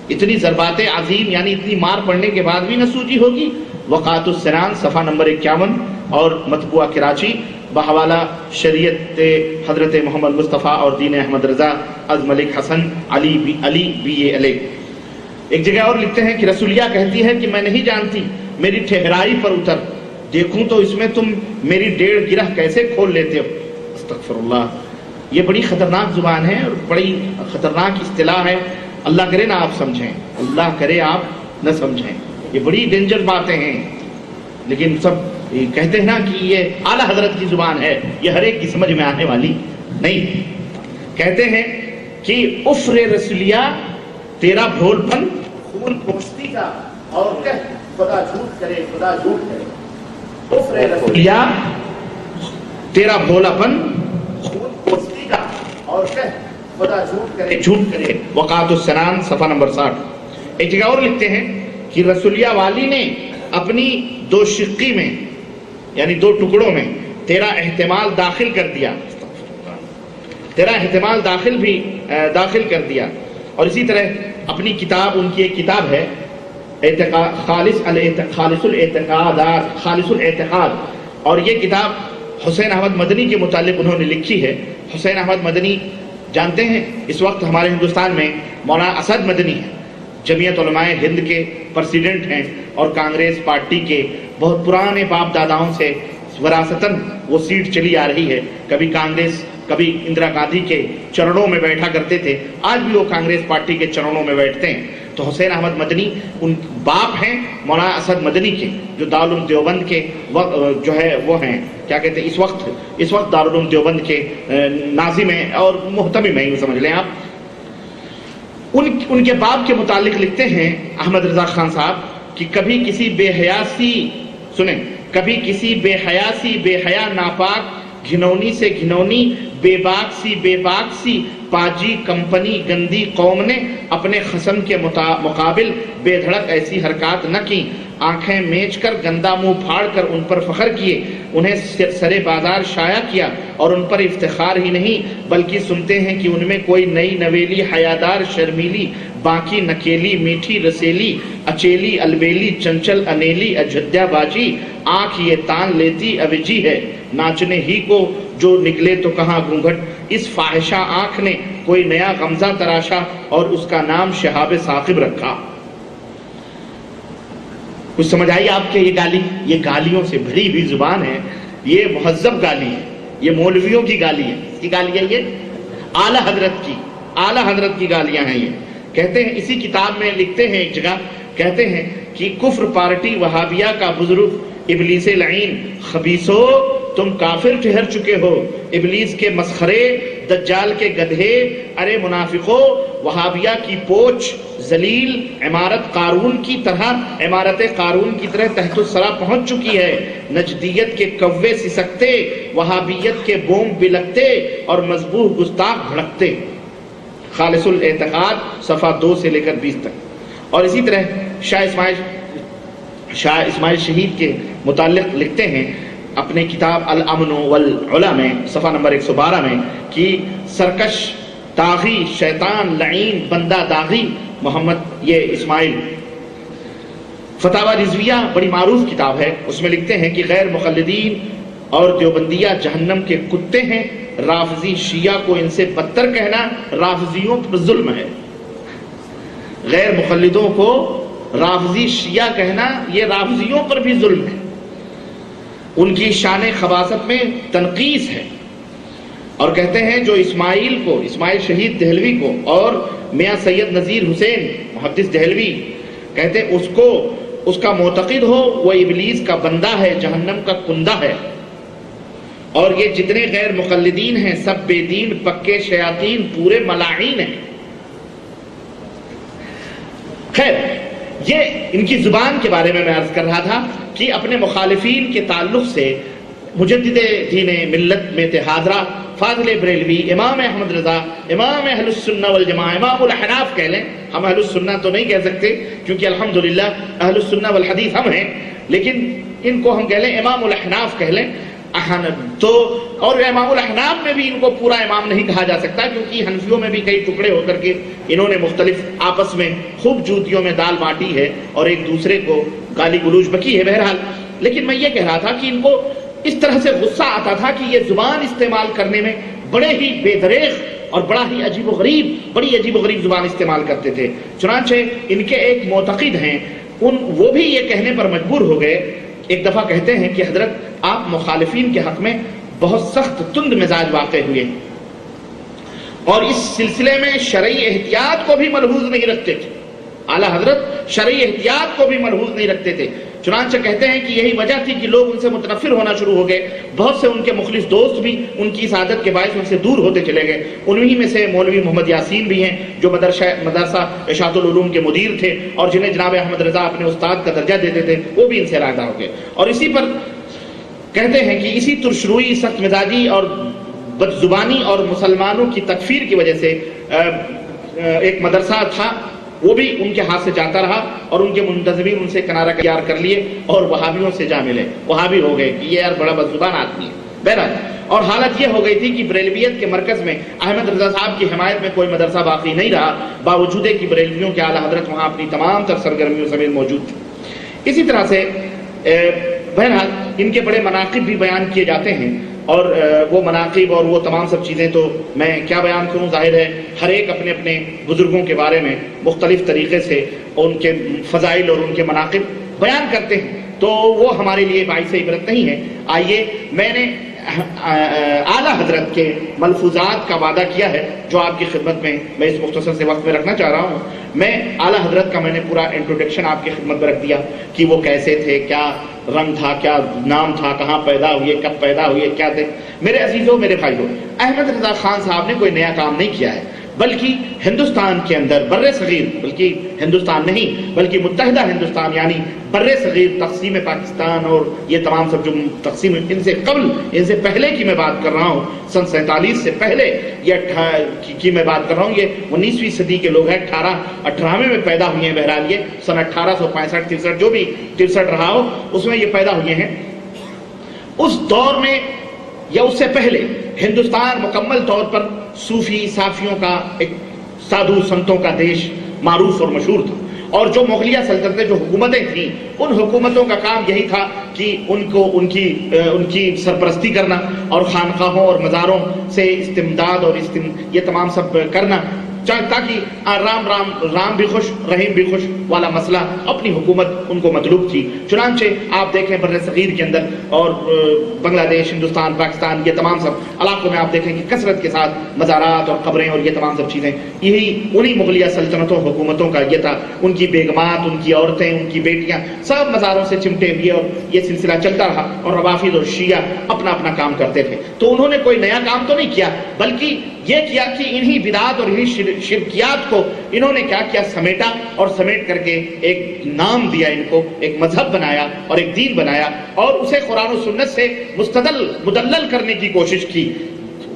اتنی ضربات عظیم یعنی اتنی مار پڑنے کے بعد بھی نہ سوجی ہوگی۔ وقعات السنان صفحہ نمبر 51 اور مطبوعہ کراچی بحوالہ شریعت حضرت محمد مصطفیٰ اور دین احمد رضا از ملک حسن علی بی اے علیہ۔ ایک جگہ اور لکھتے ہیں کہ رسولیہ کہتی ہے کہ میں نہیں جانتی، میری ٹھہرائی پر اتر، دیکھوں تو اس میں تم میری 1.5 گرہ کیسے کھول لیتے ہو۔ استغفر اللہ، یہ بڑی خطرناک زبان ہے اور بڑی خطرناک اصطلاح ہے، اللہ کرے نہ آپ سمجھیں، اللہ کرے آپ نہ سمجھیں، یہ بڑی ڈینجر باتیں ہیں، لیکن سب کہتے ہیں نا کہ یہ اعلیٰ حضرت کی زبان ہے، یہ ہر ایک کی سمجھ میں آنے والی نہیں۔ کہتے ہیں کہ افر رسولیہ تیرا بھول پن خون پوچھتی کا، اور کہہ خدا جھوٹ کرے خدا جھوٹ کرے، افر رسولیہ تیرا بھولا پن خون پوچھتی کا، اور کہہ خدا جھوٹ کرے جھوٹ کرے۔ وقعات السنان صفحہ نمبر 60۔ ایک جگہ اور لکھتے ہیں کہ رسولیہ والی نے اپنی 2 شقی میں یعنی 2 ٹکڑوں میں تیرا احتمال داخل کر دیا، تیرا احتمال داخل کر دیا۔ اور اسی طرح اپنی کتاب، ان کی ایک کتاب ہے خالص الاعتقاد، اور یہ کتاب حسین احمد مدنی کے متعلق انہوں نے لکھی ہے۔ حسین احمد مدنی جانتے ہیں اس وقت ہمارے ہندوستان میں مولانا اسد مدنی ہیں، جمعیت علماء ہند کے پریزیڈنٹ ہیں، اور کانگریس پارٹی کے بہت پرانے باپ داداؤں سے وراثتاً وہ سیٹ چلی آ رہی ہے۔ کبھی کانگریس، کبھی اندرا گاندھی کے چرنوں میں بیٹھا کرتے تھے، آج بھی وہ کانگریس پارٹی کے چرنوں میں بیٹھتے ہیں۔ تو حسین احمد مدنی ان باپ ہیں مولانا اسد مدنی کے، جو دارالعلوم دیوبند کے جو ہے وہ ہیں، کیا کہتے ہیں، اس وقت دارالعلوم دیوبند کے ناظم ہیں اور محتمم ہیں، یہ سمجھ لیں آپ۔ ان کے باپ کے متعلق لکھتے ہیں احمد رضا خان صاحب کہ کبھی کسی بے حیاسی، سنیں، کبھی کسی بے حیا ناپاک گھنونی سے گھنونی بے باک سی پاجی کمپنی گندی قوم نے اپنے خصم کے مقابل بے دھڑک ایسی حرکات نہ کی، آنکھیں میچ کر گندا منہ پھاڑ کر ان پر فخر کیے، انہیں سرے بازار شائع کیا، اور ان پر افتخار ہی نہیں بلکہ سنتے ہیں کہ ان میں کوئی نئی نویلی حیادار شرمیلی باقی نکیلی میٹھی رسیلی اچیلی البیلی چنچل انیلی اجدیا باجی آنکھ یہ تان لیتی اوجی ہے، ناچنے ہی کو جو نکلے تو کہاں گھونگھٹ، اس فاحشہ آنکھ نے کوئی نیا غمزہ تراشا اور اس کا نام شہاب ثاقب رکھا۔ کچھ سمجھ آئی آپ کے؟ یہ گالیوں سے بھری ہوئی زبان ہے، یہ مہذب گالی ہے، یہ مولویوں کی گالی ہے، اس کی گالی ہے، یہ اعلیٰ حضرت کی گالیاں ہیں۔ یہ کہتے ہیں، اسی کتاب میں لکھتے ہیں ایک جگہ، کہتے ہیں کہ کفر پارٹی وہابیہ کا بزرگ ابلیس لعین خبیثو، تم کافر ٹھہر چکے ہو، ابلیس کے مسخرے، دجال کے گدھے، ارے منافقو، وہابیہ کی پوچھ ذلیل عمارت قارون کی طرح تحت الثری پہنچ چکی ہے، نجدیت کے کوے سسکتے، وہابیت کے بوم بلکتے اور مذبوح گستاخ بھڑکتے۔ خالص الاعتقاد صفحہ 2 سے لے کر 20 تک. اور اسی طرح شاہ اسماعیل شہید کے متعلق لکھتے ہیں اپنے کتاب الامن والعلا میں صفحہ نمبر 112 میں کہ سرکش، طاغی، شیطان، لعین، بندہ داغی محمد یہ اسماعیل. فتاوی رضویہ بڑی معروف کتاب ہے، اس میں لکھتے ہیں کہ غیر مقلدین اور دیوبندیہ جہنم کے کتے ہیں، رافضی شیعہ کو ان سے بدتر کہنا رافضیوں پر ظلم ہے. غیر مقلدوں کو رافضی شیعہ کہنا یہ رافضیوں پر بھی ظلم ہے، ان کی شان خباثت میں تنقیص ہے. اور کہتے ہیں جو اسماعیل شہید دہلوی کو اور میاں سید نذیر حسین محدث دہلوی کہتے ہیں اس کا معتقد ہو وہ ابلیس کا بندہ ہے، جہنم کا کندہ ہے. اور یہ جتنے غیر مقلدین ہیں سب بے دین، پکے شیاطین، پورے ملاعین ہیں. خیر، یہ ان کی زبان کے بارے میں عرض کر رہا تھا کہ اپنے مخالفین کے تعلق سے مجدد دین ملت میں تھے حاضرہ فاضل بریلوی، امام احمد رضا، امام اہل السنہ والجماعہ، امام الاحناف کہہ لیں. ہم اہل السنہ تو نہیں کہہ سکتے کیونکہ الحمدللہ اہل السنہ والحدیث ہم ہیں، لیکن ان کو ہم کہہ لیں امام الاحناف کہہ لیں. تو اور امام الاحناف میں بھی ان کو پورا امام نہیں کہا جا سکتا کیونکہ حنفیوں میں بھی کئی ٹکڑے ہو کر کے انہوں نے مختلف آپس میں خوب جوتیوں میں دال بانٹی ہے اور ایک دوسرے کو گالی گلوچ بکی ہے. بہرحال لیکن میں یہ کہہ رہا تھا کہ ان کو اس طرح سے غصہ آتا تھا کہ یہ زبان استعمال کرنے میں بڑے ہی بے دریغ اور بڑی عجیب و غریب زبان استعمال کرتے تھے. چنانچہ ان کے ایک معتقد ہیں وہ بھی یہ کہنے پر مجبور ہو گئے. ایک دفعہ کہتے ہیں کہ حضرت آپ مخالفین کے حق میں بہت سخت تند مزاج واقع ہوئے اور اس سلسلے میں شرعی احتیاط کو بھی ملحوظ نہیں رکھتے تھے. اعلیٰ حضرت شرعی احتیاط کو بھی ملحوظ نہیں رکھتے تھے. چنانچہ کہتے ہیں کہ یہی وجہ تھی کہ لوگ ان سے متنفر ہونا شروع ہو گئے. بہت سے ان کے مخلص دوست بھی ان کی اس عادت کے باعث ان سے دور ہوتے چلے گئے. انہی میں سے مولوی محمد یاسین بھی ہیں جو مدرسہ اشاعت العلوم کے مدیر تھے اور جنہیں جناب احمد رضا اپنے استاد کا درجہ دیتے تھے، وہ بھی ان سے راغب ہو گئے. اور اسی پر کہتے ہیں کہ اسی ترشروئی، سخت مزاجی اور بد زبانی اور مسلمانوں کی تکفیر کی وجہ سے ایک مدرسہ تھا وہ بھی ان کے ہاتھ سے جاتا رہا اور ان کے منتظمین ان سے کنارہ تیار کر لیے اور وہابیوں سے جا ملے. وہابی ہو گئے کہ یہ یار بڑا بد زبان آدمی ہے. بہرحال اور حالت یہ ہو گئی تھی کہ بریلویت کے مرکز میں احمد رضا صاحب کی حمایت میں کوئی مدرسہ باقی نہیں رہا، باوجود کہ بریلویوں کے اعلیٰ حضرت وہاں اپنی تمام تر سرگرمیوں سمیت موجود تھے. اسی طرح سے بہرحال ان کے بڑے مناقب بھی بیان کیے جاتے ہیں اور وہ مناقب اور وہ تمام سب چیزیں تو میں کیا بیان کروں. ظاہر ہے ہر ایک اپنے اپنے بزرگوں کے بارے میں مختلف طریقے سے ان کے فضائل اور ان کے مناقب بیان کرتے ہیں تو وہ ہمارے لیے باعث عبرت نہیں ہے. آئیے میں نے اعلیٰ حضرت کے ملفوظات کا وعدہ کیا ہے جو آپ کی خدمت میں اس مختصر سے وقت میں رکھنا چاہ رہا ہوں. میں اعلیٰ حضرت کا میں نے پورا انٹروڈکشن آپ کی خدمت میں رکھ دیا کہ وہ کیسے تھے، کیا رنگ تھا، کیا نام تھا، کہاں پیدا ہوئے، کب پیدا ہوئے، کیا تھے. میرے عزیزوں، میرے بھائیوں، احمد رضا خان صاحب نے کوئی نیا کام نہیں کیا ہے بلکہ ہندوستان کے اندر بر صغیر، بلکہ ہندوستان نہیں بلکہ متحدہ ہندوستان یعنی بر صغیر، تقسیم پاکستان اور یہ تمام سب جو تقسیم ان سے قبل، ان سے پہلے کی میں بات کر رہا ہوں، سن 47 سے پہلے یہ کی میں بات کر رہا ہوں. یہ 19ویں صدی کے لوگ ہیں، 18ویں میں پیدا ہوئے ہیں. بہرحال یہ سن 1865-63 جو بھی 63 رہا ہو اس میں یہ پیدا ہوئے ہیں. اس دور میں یا اس سے پہلے ہندوستان مکمل طور پر صوفی صافیوں کا ایک سادھو سنتوں کا دیش معروف اور مشہور تھا اور جو مغلیہ سلطنتیں جو حکومتیں تھیں ان حکومتوں کا کام یہی تھا کہ ان کی سرپرستی کرنا اور خانقاہوں اور مزاروں سے استمداد اور یہ تمام سب کرنا تاکہ رام بھی خوش رحیم بھی خوش والا مسئلہ اپنی حکومت ان کو مطلوب تھی. چنانچہ آپ دیکھیں بر صغیر کے اندر اور بنگلہ دیش، ہندوستان، پاکستان، یہ تمام سب علاقوں میں آپ دیکھیں کہ کثرت کے ساتھ مزارات اور قبریں اور یہ تمام سب چیزیں یہی انہی مغلیہ سلطنتوں حکومتوں کا یہ تھا. ان کی بیگمات، ان کی عورتیں، ان کی بیٹیاں سب مزاروں سے چمٹے ہوئے اور یہ سلسلہ چلتا رہا اور روافض اور شیعہ اپنا اپنا کام کرتے تھے. تو انہوں نے کوئی نیا کام تو نہیں کیا بلکہ یہ کیا کہ انہی بدعات اور انہی شرکیات کو انہوں نے کیا سمیٹا اور سمیٹ کر کے ایک نام دیا، ان کو ایک مذہب بنایا اور ایک دین بنایا اور اسے قرآن و سنت سے مدلل کرنے کی کوشش کی.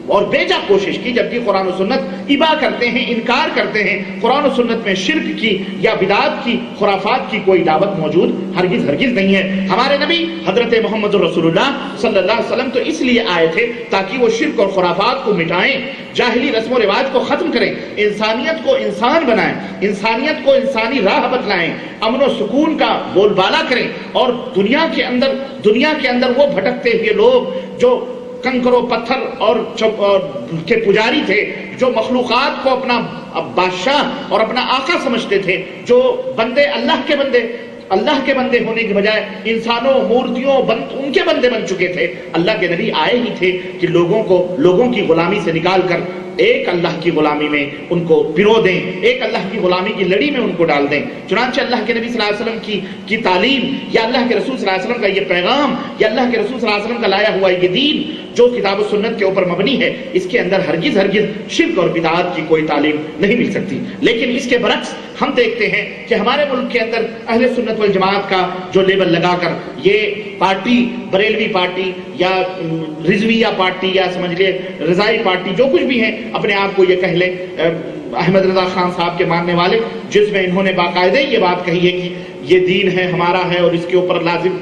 اور بیجا کوشش کی، جبکہ قرآن و سنت ابا کرتے ہیں، انکار کرتے ہیں۔ قرآن و سنت میں شرک کی یا بدعات کی، خرافات کی کوئی دعوت موجود ہرگز ہرگز نہیں ہے۔ ہمارے نبی حضرت محمد رسول اللہ صلی اللہ علیہ وسلم تو اس لیے آئے تھے تاکہ وہ شرک اور خرافات کو مٹائیں، جاہلی رسم و رواج کو ختم کریں، انسانیت کو انسان بنائیں، انسانیت کو انسانی راہ بتلائیں، امن و سکون کا بول بالا کریں، اور دنیا کے اندر وہ بھٹکتے ہوئے لوگ جو کنکر و پتھر اور کے پجاری تھے، جو مخلوقات کو اپنا بادشاہ اور اپنا آقا سمجھتے تھے، جو بندے اللہ کے بندے ہونے کے بجائے انسانوں، مورتیوں، ان کے بندے بن چکے تھے۔ اللہ کے نبی آئے ہی تھے کہ لوگوں کی غلامی سے نکال کر ایک اللہ کی غلامی میں ان کو پرو دیں، ایک اللہ کی غلامی کی لڑی میں ان کو ڈال دیں۔ چنانچہ اللہ کے نبی صلی اللہ علیہ وسلم کی تعلیم، یا اللہ کے رسول صلی اللہ علیہ وسلم کا یہ پیغام، یا اللہ کے رسول صلی اللہ علیہ وسلم کا لایا ہوا یہ دین جو کتاب و سنت کے اوپر مبنی ہے، اس کے اندر ہرگز شرک اور بدعات کی کوئی تعلیم نہیں مل سکتی۔ لیکن اس کے برعکس ہم دیکھتے ہیں کہ ہمارے ملک کے اندر اہل سنت والجماعت کا جو لیبل لگا کر یہ پارٹی، بریلوی پارٹی یا رضویہ پارٹی یا سمجھ لے رضائی پارٹی، جو کچھ بھی ہیں اپنے آپ کو یہ کہہ لے احمد رضا خان صاحب کے ماننے والے، جس میں انہوں نے باقاعدہ یہ بات کہی ہے کہ یہ دین ہے، ہمارا ہے، اور اس کے اوپر لازم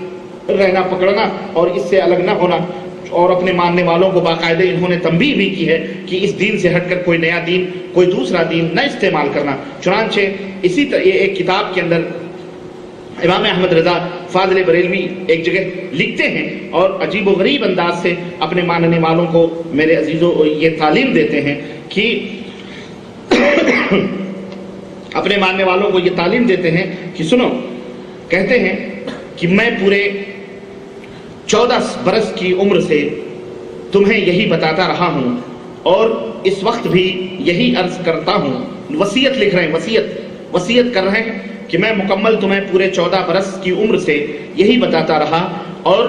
رہنا پکڑنا اور اس سے الگ نہ ہونا، اور اپنے ماننے والوں کو باقاعدہ انہوں نے تنبیہ بھی کی ہے کہ اس دین سے ہٹ کر کوئی نیا دین، کوئی دوسرا دین نہ استعمال کرنا۔ چنانچہ اسی طرح ایک کتاب کے اندر امام احمد رضا فاضل بریلوی ایک جگہ لکھتے ہیں اور عجیب و غریب انداز سے اپنے ماننے والوں کو، میرے عزیزوں، یہ تعلیم دیتے ہیں کہ اپنے ماننے والوں کو یہ تعلیم دیتے ہیں کہ سنو، کہتے ہیں کہ میں پورے 14 برس کی عمر سے تمہیں یہی بتاتا رہا ہوں اور اس وقت بھی یہی عرض کرتا ہوں، وصیت لکھ رہے ہیں، وصیت کر رہے ہیں کہ میں مکمل تمہیں پورے 14 برس کی عمر سے یہی بتاتا رہا اور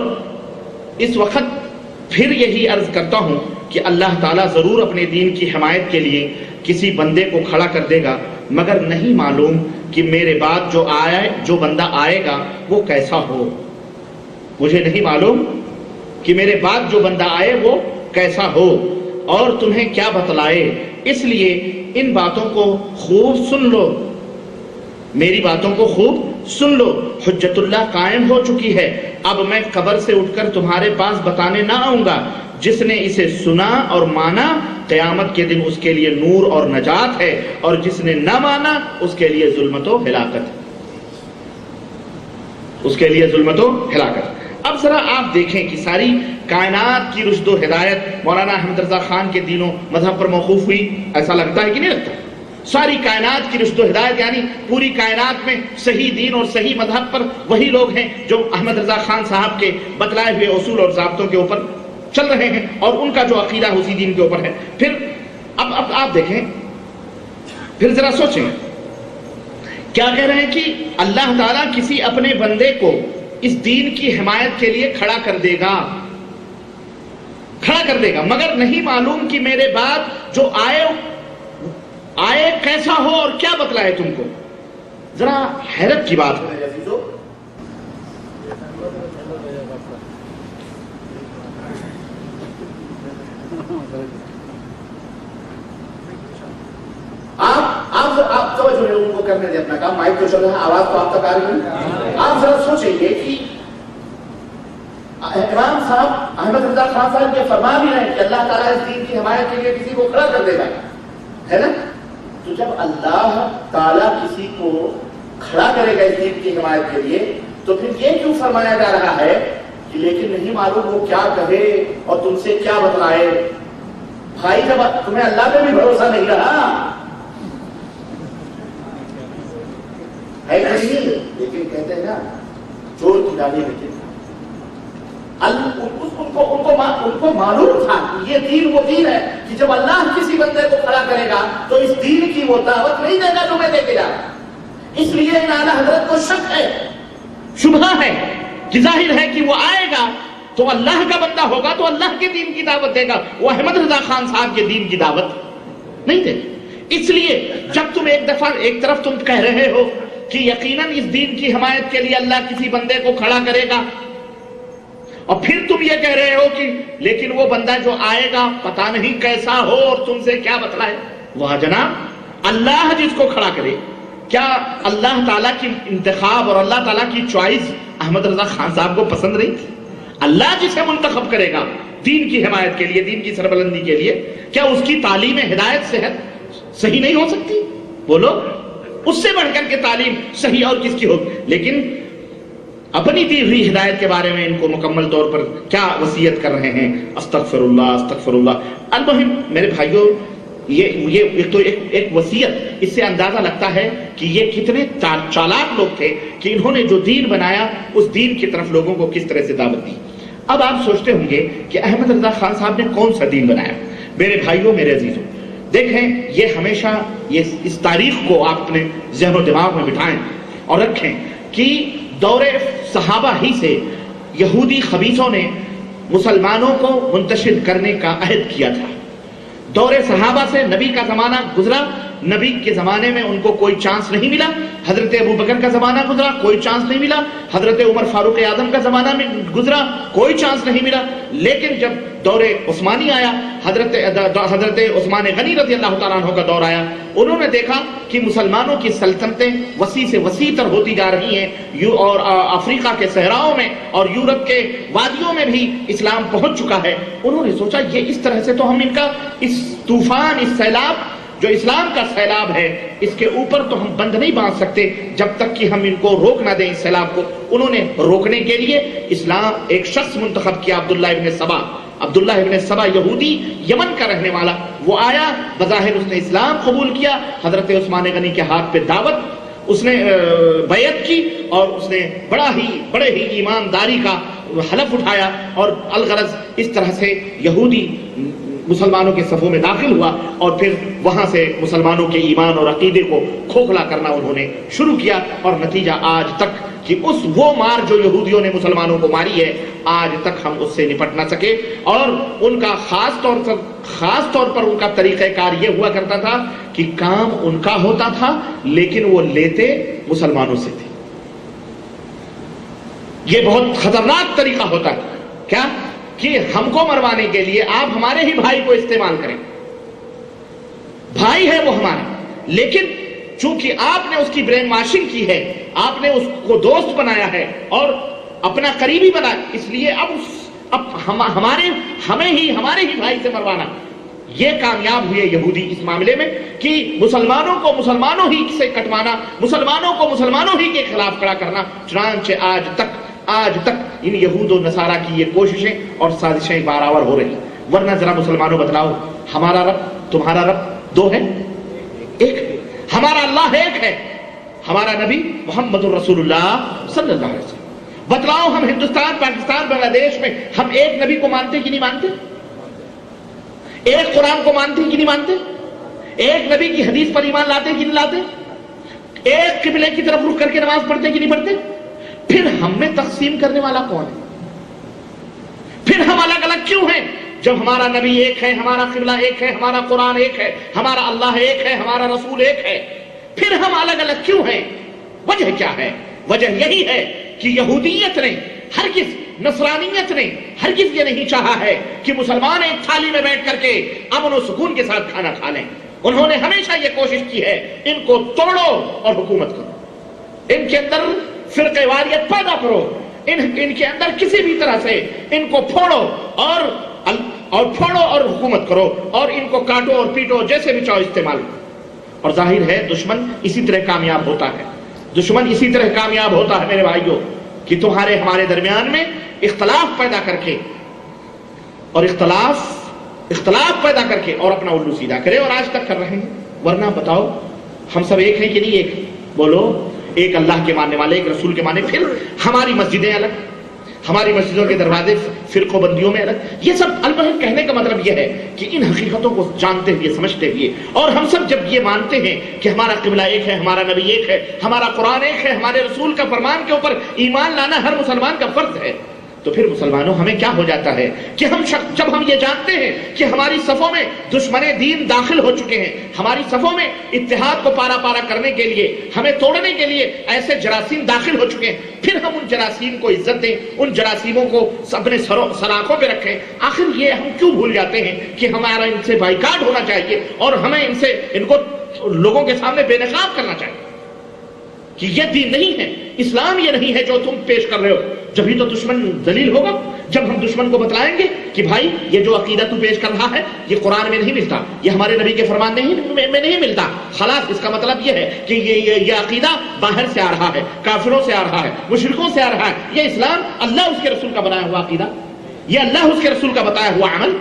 اس وقت پھر یہی عرض کرتا ہوں کہ اللہ تعالیٰ ضرور اپنے دین کی حمایت کے لیے کسی بندے کو کھڑا کر دے گا، مگر نہیں معلوم کہ میرے بعد جو بندہ آئے گا وہ کیسا ہو۔ مجھے نہیں معلوم کہ میرے بعد جو بندہ آئے وہ کیسا ہو اور تمہیں کیا بتلائے، اس لیے ان باتوں کو خوب سن لو، میری باتوں کو خوب سن لو۔ حجت اللہ قائم ہو چکی ہے، اب میں قبر سے اٹھ کر تمہارے پاس بتانے نہ آؤں گا۔ جس نے اسے سنا اور مانا، قیامت کے دن اس کے لیے نور اور نجات ہے، اور جس نے نہ مانا اس کے لیے ظلمت و ہلاکت ہے، اس کے لیے ظلمت و ہلاکت۔ اب ذرا آپ دیکھیں کہ ساری کائنات کی رشد و ہدایت مولانا احمد رضا خان کے دین و مذہب پر موقوف ہوئی، ایسا لگتا ہے کہ نہیں لگتا؟ ساری کائنات کی رشد و ہدایت یعنی پوری کائنات میں صحیح دین اور صحیح مذہب پر وہی لوگ ہیں جو احمد رضا خان صاحب کے بتلائے ہوئے اصول اور ضابطوں کے اوپر چل رہے ہیں، اور ان کا جو عقیدہ اسی دین کے اوپر ہے۔ پھر اب آپ دیکھیں، پھر ذرا سوچیں، کیا کہہ رہے ہیں کہ اللہ تعالیٰ کسی اپنے بندے کو اس دین کی حمایت کے لیے کھڑا کر دے گا، مگر نہیں معلوم کہ میرے بعد جو آئے کیسا ہو اور کیا بتلائے تم کو۔ ذرا حیرت کی بات ہے عزیزو، آپ توجہ ان کو کرنے دیں اپنا کام، مائک تو چل رہا ہے، آواز تو آپ تک آ رہی ہے۔ آپ ذرا سوچیں گے کہ امام صاحب احمد رضا خان صاحب یہ فرما بھی رہے ہیں کہ اللہ تعالیٰ اس دین کی حمایت کے لیے کسی کو کھڑا کر دے گا، ہے نا؟ تو جب اللہ تعالیٰ کسی کو کھڑا کرے گا اس دین کی حمایت کے لیے، تو پھر یہ کیوں فرمایا جا رہا ہے کہ لیکن نہیں معلوم وہ کیا کہے اور تم سے کیا بتلائے؟ بھائی جب تمہیں اللہ پہ بھی بھروسہ نہیں رہا ہے نہیں، لیکن کہتے ہیں نا چور کی ڈالی میں ان کو معلوم تھا کہ یہ دین وہ دین ہے کہ جب اللہ کسی بندے کو کھڑا کرے گا تو اس دین کی وہ دعوت نہیں دے گا جو میں دے کے جا رہا۔ اس لیے اعلیٰ حضرت کو شک ہے، شبہ ہے کہ ظاہر ہے کہ وہ آئے گا تو اللہ کا بندہ ہوگا تو اللہ کے دین کی دعوت دے گا، وہ احمد رضا خان صاحب کے دین کی دعوت نہیں دے گا۔ اس لیے جب تم ایک طرف تم کہہ رہے ہو کہ یقیناً اس دین کی حمایت کے لیے اللہ کسی بندے کو کھڑا کرے گا، اور پھر تم یہ کہہ رہے ہو کہ لیکن وہ بندہ جو آئے گا پتہ نہیں کیسا ہو اور تم سے کیا بتلائے. وہاں جناب اللہ جس کو کھڑا کرے، کیا اللہ تعالیٰ کی انتخاب اور اللہ تعالیٰ کی چوائس احمد رضا خان صاحب کو پسند نہیں تھی؟ اللہ جسے منتخب کرے گا دین کی حمایت کے لیے، دین کی سربلندی کے لیے، کیا اس کی تعلیم ہدایت صحت صحیح نہیں ہو سکتی؟ بولو، اس سے بڑھ کر کے تعلیم صحیح اور کس کی ہوگی؟ لیکن اپنی دی ہوئی ہدایت کے بارے میں ان کو مکمل طور پر کیا وصیت کر رہے ہیں؟ استغفر اللہ استغفر اللہ. المہم میرے بھائیوں، یہ تو ایک وصیت، اس سے اندازہ لگتا ہے کہ یہ کتنے چالاک لوگ تھے کہ انہوں نے جو دین بنایا اس دین کی طرف لوگوں کو کس طرح سے دعوت دی. اب آپ سوچتے ہوں گے کہ احمد رضا خان صاحب نے کون سا دین بنایا؟ میرے بھائیوں، میرے عزیزوں، دیکھیں یہ ہمیشہ اس تاریخ کو آپ اپنے ذہن و دماغ میں بٹھائیں اور رکھیں کہ دور صحابہ ہی سے یہودی خبیثوں نے مسلمانوں کو منتشر کرنے کا عہد کیا تھا. دور صحابہ سے نبی کا زمانہ گزرا، نبی کے زمانے میں ان کو کوئی چانس نہیں ملا. حضرت ابو بکر کا زمانہ گزرا، کوئی چانس نہیں ملا. حضرت عمر فاروق اعظم کا زمانہ میں گزرا، کوئی چانس نہیں ملا. لیکن جب دور عثمانی آیا، حضرت عثمان غنی رضی اللہ تعالیٰ عنہ کا دور آیا، انہوں نے دیکھا کہ مسلمانوں کی سلطنتیں وسیع سے وسیع تر ہوتی جا رہی ہیں، اور افریقہ کے صحراؤں میں اور یورپ کے وادیوں میں بھی اسلام پہنچ چکا ہے. انہوں نے سوچا یہ اس طرح سے تو ہم ان کا اس طوفان، اس سیلاب جو اسلام کا سیلاب ہے، اس کے اوپر تو ہم بند نہیں باندھ سکتے جب تک کہ ہم ان کو روک نہ دیں اس سیلاب کو. انہوں نے روکنے کے لیے اسلام ایک شخص منتخب کیا، عبداللہ ابن سبا. عبداللہ ابن سبا یہودی، یمن کا رہنے والا، وہ آیا، بظاہر اس نے اسلام قبول کیا. حضرت عثمان غنی کے ہاتھ پہ دعوت، اس نے بیعت کی اور اس نے بڑے ہی ایمانداری کا حلف اٹھایا، اور الغرض اس طرح سے یہودی مسلمانوں کے صفوں میں داخل ہوا، اور پھر وہاں سے مسلمانوں کے ایمان اور عقیدے کو کھوکھلا کرنا انہوں نے شروع کیا. اور نتیجہ آج تک کہ وہ مار جو یہودیوں نے مسلمانوں کو ماری ہے، آج تک ہم اس سے نپٹ نہ سکے. اور ان کا خاص طور پر ان کا طریقہ کار یہ ہوا کرتا تھا کہ کام ان کا ہوتا تھا لیکن وہ لیتے مسلمانوں سے تھے. یہ بہت خطرناک طریقہ ہوتا ہے. کیا کہ ہم کو مروانے کے لیے آپ ہمارے ہی بھائی کو استعمال کریں. بھائی ہے وہ ہمارا، لیکن چونکہ آپ نے اس کی برین واشنگ کی ہے، آپ نے اس کو دوست بنایا ہے اور اپنا قریبی بنا، اس لیے اب ہمیں ہی ہمارے ہی بھائی سے مروانا. یہ کامیاب ہوئے یہودی اس معاملے میں کہ مسلمانوں کو مسلمانوں ہی سے کٹوانا، مسلمانوں کو مسلمانوں ہی کے خلاف کھڑا کرنا. چنانچہ آج تک ان یہود و نصارہ کی یہ کوششیں اور سازشیں برابر ہو رہی. ورنہ ذرا مسلمانوں بتلاؤ، ہمارا رب تمہارا رب دو ہے؟ ایک. ہمارا اللہ ایک ہے، ہمارا نبی محمد الرسول اللہ صلی اللہ علیہ وسلم. بتلاؤ ہم ہندوستان، پاکستان، بنگلہ دیش میں ہم ایک نبی کو مانتے کہ نہیں مانتے؟ ایک قرآن کو مانتے کہ نہیں مانتے؟ ایک نبی کی حدیث پر ایمان لاتے کہ نہیں لاتے؟ ایک قبلے کی طرف رخ کر کے نماز پڑھتے کہ نہیں پڑھتے؟ پھر ہم میں تقسیم کرنے والا کون ہے؟ پھر ہم الگ الگ کیوں ہیں جب ہمارا نبی ایک ہے، ہمارا قبلہ ایک ہے، ہمارا قرآن ایک ہے، ہمارا اللہ ایک ہے، ہمارا رسول ایک ہے؟ پھر ہم الگ الگ کیوں ہیں؟ وجہ کیا ہے؟ وجہ یہی ہے کہ یہودیت نے ہرگز، نصرانیت نے ہرگز یہ نہیں چاہا ہے کہ مسلمان ایک تھالی میں بیٹھ کر کے امن و سکون کے ساتھ کھانا کھا لیں. انہوں نے ہمیشہ یہ کوشش کی ہے ان کو توڑو اور حکومت کرو، ان کے اندر فرقہ واریت پیدا کرو، ان کے اندر کسی بھی طرح سے ان کو پھوڑو اور حکومت کرو، اور ان کو کاٹو اور پیٹو، جیسے بھی چاہو استعمال کرو. اور ظاہر ہے دشمن اسی طرح کامیاب ہوتا ہے. دشمن اسی طرح کامیاب ہوتا ہے میرے بھائیوں کہ تمہارے ہمارے درمیان میں اختلاف پیدا کر کے اور اختلاف پیدا کر کے اور اپنا الو سیدھا کرے، اور آج تک کر رہے ہیں. ورنہ بتاؤ ہم سب ایک ہیں کہ نہیں ایک؟ بولو. ایک اللہ کے ماننے والے، ایک رسول کے ماننے. پھر ہماری مسجدیں الگ، ہماری مسجدوں کے دروازے فرقوں بندیوں میں الگ. یہ سب البتہ کہنے کا مطلب یہ ہے کہ ان حقیقتوں کو جانتے ہوئے، سمجھتے ہوئے، اور ہم سب جب یہ مانتے ہیں کہ ہمارا قبلہ ایک ہے، ہمارا نبی ایک ہے، ہمارا قرآن ایک ہے، ہمارے رسول کا فرمان کے اوپر ایمان لانا ہر مسلمان کا فرض ہے. تو پھر مسلمانوں ہمیں کیا ہو جاتا ہے کہ جب ہم یہ جانتے ہیں کہ ہماری صفوں میں دشمن دین داخل ہو چکے ہیں، ہماری صفوں میں اتحاد کو پارا پارا کرنے کے لیے، ہمیں توڑنے کے لیے ایسے جراثیم داخل ہو چکے ہیں، پھر ہم ان جراثیم کو عزت دیں، ان جراثیموں کو اپنے سلاخوں پہ رکھیں۔ آخر یہ ہم کیوں بھول جاتے ہیں کہ ہمارا ان سے بائیکاٹ ہونا چاہیے اور ہمیں ان کو لوگوں کے سامنے بے نقاب کرنا چاہیے کہ یہ دین نہیں ہے، اسلام یہ نہیں ہے جو تم پیش کر رہے ہو۔ جبھی تو دشمن ذلیل ہوگا جب ہم دشمن کو بتلائیں گے کہ بھائی یہ جو عقیدہ تو پیش کر رہا ہے یہ قرآن میں نہیں ملتا، یہ ہمارے نبی کے فرمان میں نہیں ملتا، خلاص اس کا مطلب یہ ہے کہ یہ عقیدہ باہر سے آ رہا ہے، کافروں سے آ رہا ہے، مشرکوں سے آ رہا ہے، یہ اسلام اللہ اس کے رسول کا بنایا ہوا عقیدہ، یہ اللہ اس کے رسول کا بتایا ہوا عمل۔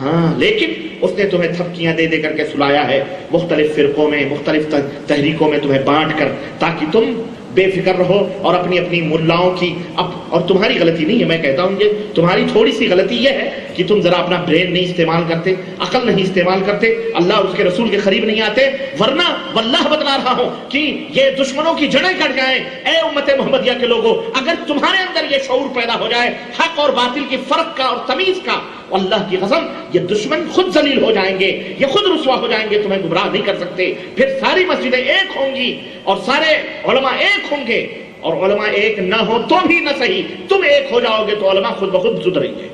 ہاں لیکن اس نے تمہیں تھپکیاں دے کر کے سلایا ہے، مختلف فرقوں میں، مختلف تحریکوں میں تمہیں بانٹ کر، تاکہ تم بے فکر رہو اور اپنی ملاؤں کی اور تمہاری غلطی نہیں ہے، میں کہتا ہوں یہ تمہاری تھوڑی سی غلطی یہ ہے کہ تم ذرا اپنا برین نہیں استعمال کرتے، عقل نہیں استعمال کرتے، اللہ اور اس کے رسول کے قریب نہیں آتے، ورنہ واللہ بتلا رہا ہوں کہ یہ دشمنوں کی جڑیں کٹ جائیں۔ اے امت محمدیہ کے لوگوں، اگر تمہارے اندر یہ شعور پیدا ہو جائے حق اور باطل کی فرق کا اور تمیز کا، اللہ کی قسم یہ دشمن خود ذلیل ہو جائیں گے، یہ خود رسوا ہو جائیں گے، تمہیں گمراہ نہیں کر سکتے۔ پھر ساری مسجدیں ایک ہوں گی اور سارے علماء ایک ہوں گے، اور علماء ایک نہ ہو تو بھی نہ صحیح، تم ایک ہو جاؤ گے تو علماء خود بخود سدھریں گے۔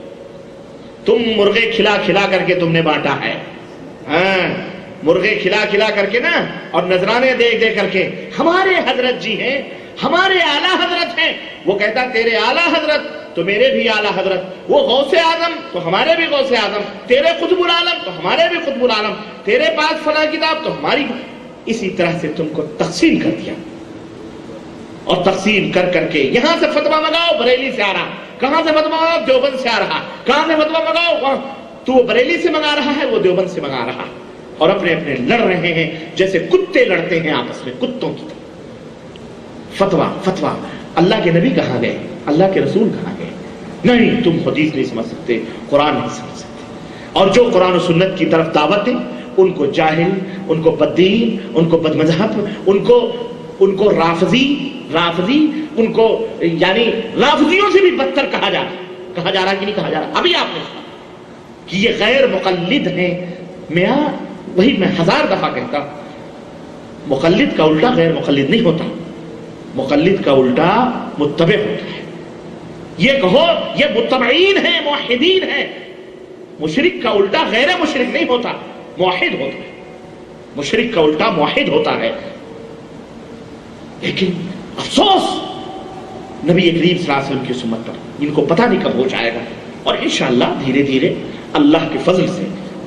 تم مرغے کھلا کھلا کر کے تم نے بانٹا ہے، ہاں مرغے کھلا کھلا کر کے نا، اور نذرانے دے دے کر کے۔ ہمارے حضرت جی ہیں، ہمارے اعلیٰ حضرت ہیں، وہ کہتا تیرے اعلیٰ حضرت تو میرے بھی اعلیٰ حضرت، وہ غوث اعظم تو ہمارے بھی غوث اعظم، تیرے قطب العالم تو ہمارے بھی قطب العالم، تیرے پاس فلاں کتاب تو ہماری۔ اسی طرح سے تم کو تقسیم کر دیا، اور تقسیم کر کر کے یہاں سے فتویٰ منگاؤ بریلی سے آ رہا، کہاں سے فتویٰ منگاؤ دیوبند سے آ رہا، کہاں سے فتویٰ منگاؤ تو وہ بریلی سے منگا رہا ہے، وہ دیوبند سے منگا رہا، اور اپنے اپنے لڑ رہے ہیں جیسے کتے لڑتے ہیں آپس میں، کتوں کی طرح۔ فتویٰ فتویٰ، اللہ کے نبی کہاں گئے، اللہ کے رسول کہاں گئے؟ نہیں، تم حدیث نہیں سمجھ سکتے، قرآن نہیں سمجھ سکتے، اور جو قرآن و سنت کی طرف دعوت دیں ان کو جاہل، ان کو بددین، ان کو بدمذہب، ان کو رافضی، ان کو یعنی رافضیوں سے بھی بدتر کہا جا رہا کہ نہیں کہا جا رہا؟ ابھی آپ نے سنا کہ یہ غیر مقلد ہیں۔ وہی میں 1000 دفعہ کہتا ہوں، مقلد کا الٹا غیر مقلد نہیں ہوتا، مقلد کا الٹا متبع ہوتا ہے۔ یہ کہو یہ متبعین ہیں، موحدین ہیں۔ مشرک کا الٹا غیر مشرک نہیں ہوتا، موحد ہوتا ہے۔ مشرک کا الٹا موحد ہوتا ہے۔ لیکن افسوس نبی کریم صلی اللہ علیہ وسلم کی سنت پر ان کو پتہ نہیں کب ہو جائے گا، اور انشاءاللہ دھیرے دھیرے اللہ کے فضل سے۔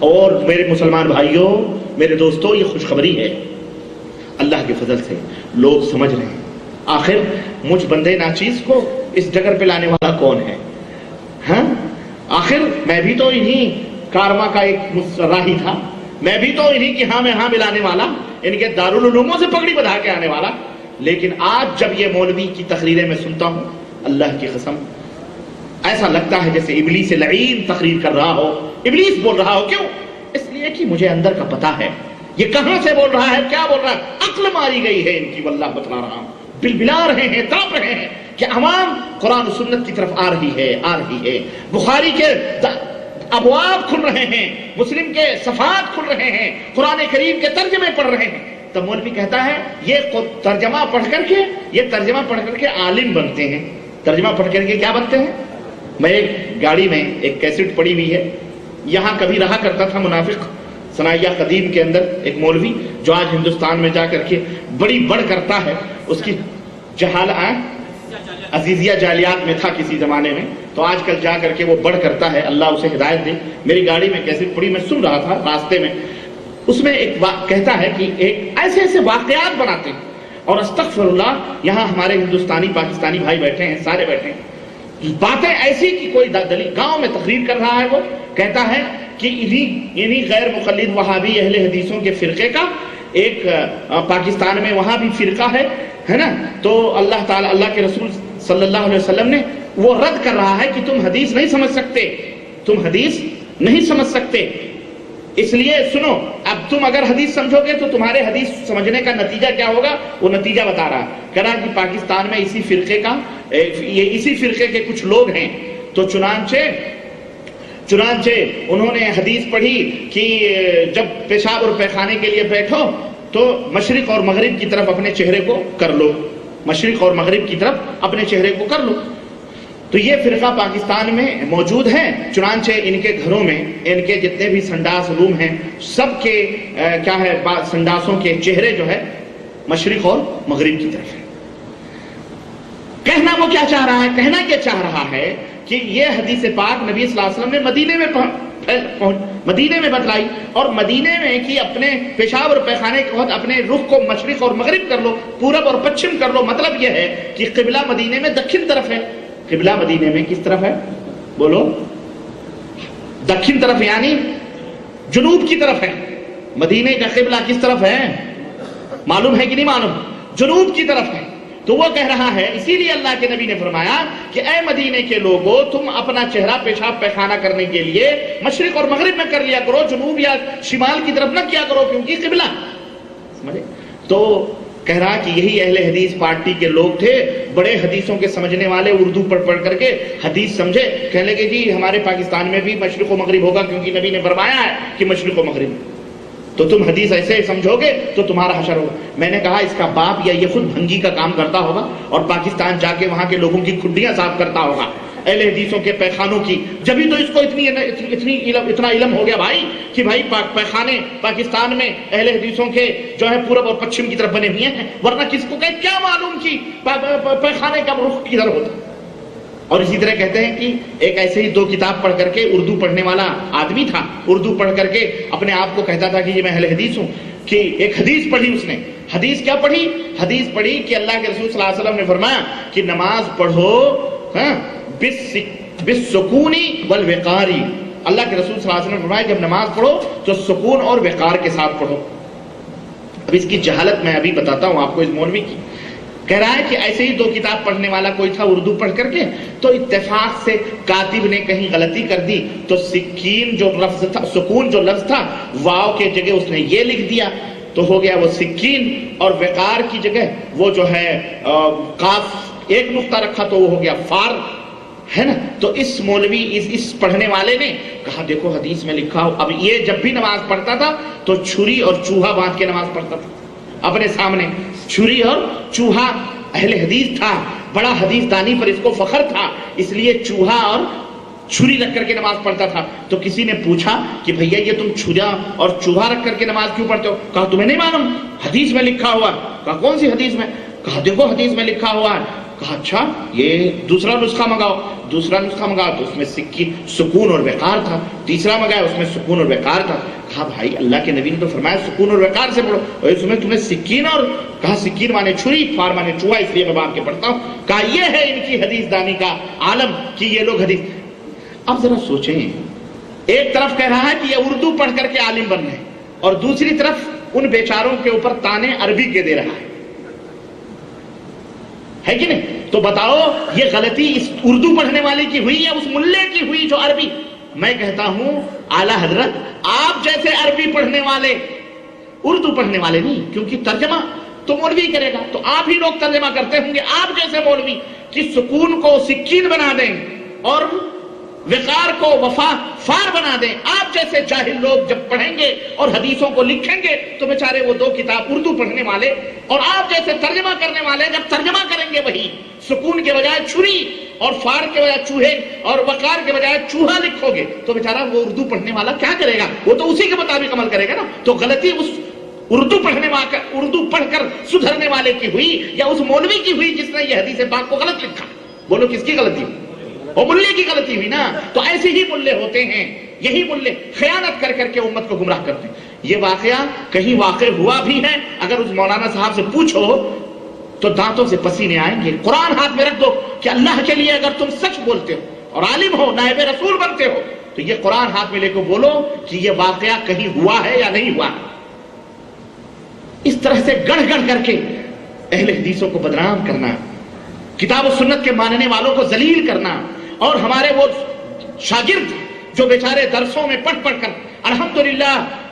اور میرے مسلمان بھائیوں، میرے دوستوں، یہ خوشخبری ہے، اللہ کے فضل سے لوگ سمجھ رہے ہیں آخر مجھ بندے ناچیز کو اس ڈگر پہ لانے والا کون ہے۔ ہاں آخر میں بھی تو انہی کارما کا ایک راہی تھا، میں بھی تو انہی کی ہاں میں ہاں ملانے والا، ان کے دارالعلوموں سے پگڑی بدھا کے آنے والا۔ لیکن آج جب یہ مولوی کی تقریریں میں سنتا ہوں، اللہ کی قسم ایسا لگتا ہے جیسے ابلیس لعین تقریر کر رہا ہو، ابلیس بول رہا ہو۔ کیوں؟ اس لیے کہ مجھے اندر کا پتہ ہے یہ کہاں سے بول رہا ہے، کیا بول رہا ہے۔ عقل ماری گئی ہے ان کی، واللہ بتلا رہا ہوں، بلبلا رہے ہیں، تڑپ رہے ہیں کہ عوام قرآن و سنت کی طرف آ رہی ہے۔ بخاری کے ابواب کھل رہے ہیں، مسلم کے صفحات کھل رہے ہیں، قرآن کریم کے ترجمے پڑھ رہے ہیں۔ تب مولوی کہتا ہے یہ ترجمہ پڑھ کر کے عالم بنتے ہیں۔ ترجمہ پڑھ کر کے کیا بنتے ہیں؟ میں ایک گاڑی میں ایک کیسٹ پڑی ہوئی ہے، یہاں کبھی رہا کرتا تھا منافق ثنائیہ قدیم کے اندر ایک مولوی، جو آج ہندوستان میں جا کر کے بڑی بڑھ کرتا ہے، اس کی عزیزیہ جالیات میں تھا کسی زمانے میں، تو آج کل جا کر کے وہ بڑھ کرتا ہے، اللہ اسے ہدایت دے۔ میری گاڑی میں کیسٹ پڑی، میں سن رہا تھا راستے میں، اس میں ایک کہتا ہے کہ ایک ایسے واقعات بناتے ہیں، اور استغفر اللہ، یہاں ہمارے ہندوستانی پاکستانی بھائی بیٹھے ہیں، سارے بیٹھے ہیں، باتیں ایسی کہ کوئی دلیل گاؤں میں تقریر کر رہا ہے، وہ کہتا ہے کہ انہی غیر مقلد وہابی اہل حدیثوں کے فرقے کا ایک پاکستان میں وہاں بھی فرقہ ہے نا، تو اللہ تعالیٰ، اللہ کے رسول صلی اللہ علیہ وسلم نے وہ رد کر رہا ہے کہ تم حدیث نہیں سمجھ سکتے، تم حدیث نہیں سمجھ سکتے، اس لیے سنو اب تم اگر حدیث سمجھو گے تو تمہارے حدیث سمجھنے کا نتیجہ کیا ہوگا، وہ نتیجہ بتا رہا، کہہ رہا کہ پاکستان میں اسی فرقے کے کچھ لوگ ہیں، تو چنانچہ انہوں نے حدیث پڑھی کہ جب پیشاب اور پیخانے کے لیے بیٹھو تو مشرق اور مغرب کی طرف اپنے چہرے کو کر لو، مشرق اور مغرب کی طرف اپنے چہرے کو کر لو۔ تو یہ فرقہ پاکستان میں موجود ہے، چنانچہ ان کے گھروں میں ان کے جتنے بھی سنڈاس روم ہیں سب کے کیا ہے، سنڈاسوں کے چہرے جو ہے مشرق اور مغرب کی طرف ہے۔ کہنا وہ کیا چاہ رہا ہے، کہنا کیا چاہ رہا ہے کہ یہ حدیث پاک نبی صلی اللہ علیہ وسلم نے مدینے میں بتلائی، اور مدینے میں کہ اپنے پیشاب اور پیخانے کے وقت اپنے رخ کو مشرق اور مغرب کر لو، پورب اور پچھم کر لو، مطلب یہ ہے کہ قبلہ مدینے میں دکھن طرف ہے۔ قبلہ مدینے میں کس طرف ہے، بولو، دکھن طرف یعنی جنوب کی طرف ہے۔ مدینے کا قبلہ کس طرف ہے، معلوم ہے کہ نہیں معلوم، جنوب کی طرف ہے۔ تو وہ کہہ رہا ہے، اسی لیے اللہ کے نبی نے فرمایا کہ اے مدینے کے لوگوں، تم اپنا چہرہ پیشاب پیخانہ کرنے کے لیے مشرق اور مغرب میں کر لیا کرو، جنوب یا شمال کی طرف نہ کیا کرو، کیونکہ قبلہ سمجھے۔ تو کہہ رہا کہ یہی اہل حدیث پارٹی کے لوگ تھے، بڑے حدیثوں کے سمجھنے والے، اردو پڑھ کر کے حدیث سمجھے، کہنے لگے جی ہمارے پاکستان میں بھی مشرق و مغرب ہوگا کیونکہ نبی نے فرمایا ہے کہ مشرق و مغرب، تو تم حدیث ایسے سمجھو گے تو تمہارا حشر ہوگا۔ میں نے کہا اس کا باپ یا یہ خود بھنگی کا کام کرتا ہوگا اور پاکستان جا کے وہاں کے لوگوں کی کھڈیاں صاف کرتا ہوگا، اہل حدیثوں کے پیخانوں کی، جبھی تو اس کو اتنا علم ہو گیا بھائی کہ بھائی پیخانے پاکستان میں اہل حدیثوں کے جو ہے پورب اور پچھم کی طرف بنے ہوئے ہیں، ورنہ کس کو کہ کیا معلوم کہ پیخانے کا رخ کدھر ہوتا۔ اور اسی طرح کہتے ہیں کہ ایک ایسے ہی 2 کتاب پڑھ کر کے اردو پڑھنے والا آدمی تھا، اردو پڑھ کر کے اپنے آپ کو کہتا تھا کہ یہ میں اہل حدیث ہوں، کہ ایک حدیث پڑھی اس نے، حدیث کیا پڑھی، حدیث پڑھی کہ اللہ کے رسول صلی اللہ علیہ وسلم نے فرمایا کہ نماز پڑھو بالسکون والوقار، اللہ کے رسول صلی اللہ علیہ وسلم نے فرمایا جب نماز پڑھو تو سکون اور وقار کے ساتھ پڑھو۔ اب اس کی جہالت میں ابھی بتاتا ہوں آپ کو اس مولوی کی۔ کہہ رہا ہے کہ ایسے ہی 2 کتاب پڑھنے والا کوئی تھا اردو پڑھ کر کے، تو اتفاق سے کاتب نے کہیں غلطی کر دی، تو سکین جو لفظ تھا، سکون جو لفظ تھا، واو کے جگہ اس نے یہ لکھ دیا، تو ہو گیا وہ سکین، اور وقار کی جگہ وہ جو ہے قاف ایک نقطہ رکھا تو وہ ہو گیا فار، ہے نا۔ تو اس مولوی اس پڑھنے والے نے کہا دیکھو حدیث میں لکھا ہو، اب یہ جب بھی نماز پڑھتا تھا تو چھری اور چوہا باندھ کے نماز پڑھتا تھا اپنے سامنے، چھری اور چوہا، اہل حدیث تھا، بڑا حدیث دانی پر اس کو فخر تھا، اس لیے چوہا اور چھری رکھ کر کے نماز پڑھتا تھا۔ تو کسی نے پوچھا کہ بھیا یہ تم چھرا اور چوہا رکھ کر کے نماز کیوں پڑھتے ہو؟ کہا تمہیں نہیں معلوم، حدیث میں لکھا ہوا۔ کہا کون سی حدیث میں؟ کہا دیکھو حدیث میں لکھا ہوا ہے۔ کہا اچھا یہ دوسرا نسخہ منگاؤ، دوسرا نسخہ منگاؤ تو اس میں سکون اور وقار تھا، تیسرا منگایا اس میں سکون اور وقار تھا۔ کہا بھائی اللہ کے نبی نے تو فرمایا سکون اور وقار سے پڑھو، اور اس میں تمہیں سکین اور، کہا سکین مانے چھری، فار مانے چوہا، اس لیے میں باندھ کے پڑھتا ہوں۔ کہا یہ ہے ان کی حدیث دانی کا عالم کہ یہ لوگ حدیث۔ اب ذرا سوچیں، ایک طرف کہہ رہا ہے کہ یہ اردو پڑھ کر کے عالم بن رہے ہیں، اور دوسری طرف ان بیچاروں کے اوپر تانے عربی کے دے رہا ہے کہ نہیں؟ تو بتاؤ یہ غلطی اس اردو پڑھنے والے کی ہوئی یا اس ملے کی ہوئی جو عربی؟ میں کہتا ہوں اعلیٰ حضرت آپ جیسے عربی پڑھنے والے، اردو پڑھنے والے نہیں، کیونکہ ترجمہ تو مولوی کرے گا، تو آپ ہی لوگ ترجمہ کرتے ہوں گے، آپ جیسے مولوی کہ سکون کو سکین بنا دیں اور وقار کو وفا فار بنا دیں، آپ جیسے جاہل لوگ جب پڑھیں گے اور حدیثوں کو لکھیں گے تو بیچارے وہ 2 کتاب اردو پڑھنے والے اور آپ جیسے ترجمہ کرنے والے جب ترجمہ کریں گے وہی سکون کے بجائے چھری اور فار کے بجائے چوہے اور وقار کے بجائے چوہا لکھو گے تو بیچارہ وہ اردو پڑھنے والا کیا کرے گا؟ وہ تو اسی کے مطابق عمل کرے گا نا۔ تو غلطی اس اردو پڑھ کر سدھرنے والے کی ہوئی یا اس مولوی کی ہوئی جس نے یہ حدیث پاک کو غلط لکھا؟ بولو کس کی غلطی ہوئی؟ وہ ملے کی غلطی ہوئی نا۔ تو ایسے ہی ملے ہوتے ہیں، یہی ملے خیانت کر کر کے امت کو گمراہ کرتے ہیں۔ یہ واقعہ کہیں واقع ہوا بھی ہے، اگر اس مولانا صاحب سے پوچھو تو دانتوں سے پسینے آئیں گے۔ قرآن ہاتھ میں رکھ دو کہ اللہ کے لیے اگر تم سچ بولتے ہو اور عالم ہو، نائب رسول بنتے ہو، تو یہ قرآن ہاتھ میں لے کے بولو کہ یہ واقعہ کہیں ہوا ہے یا نہیں ہوا۔ اس طرح سے گڑھ گڑھ کر کے اہل حدیثوں کو بدنام کرنا، کتاب و سنت کے ماننے والوں کو ذلیل کرنا، اور ہمارے وہ شاگرد جو بیچارے درسوں میں پڑھ پڑھ کر الحمدللہ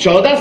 14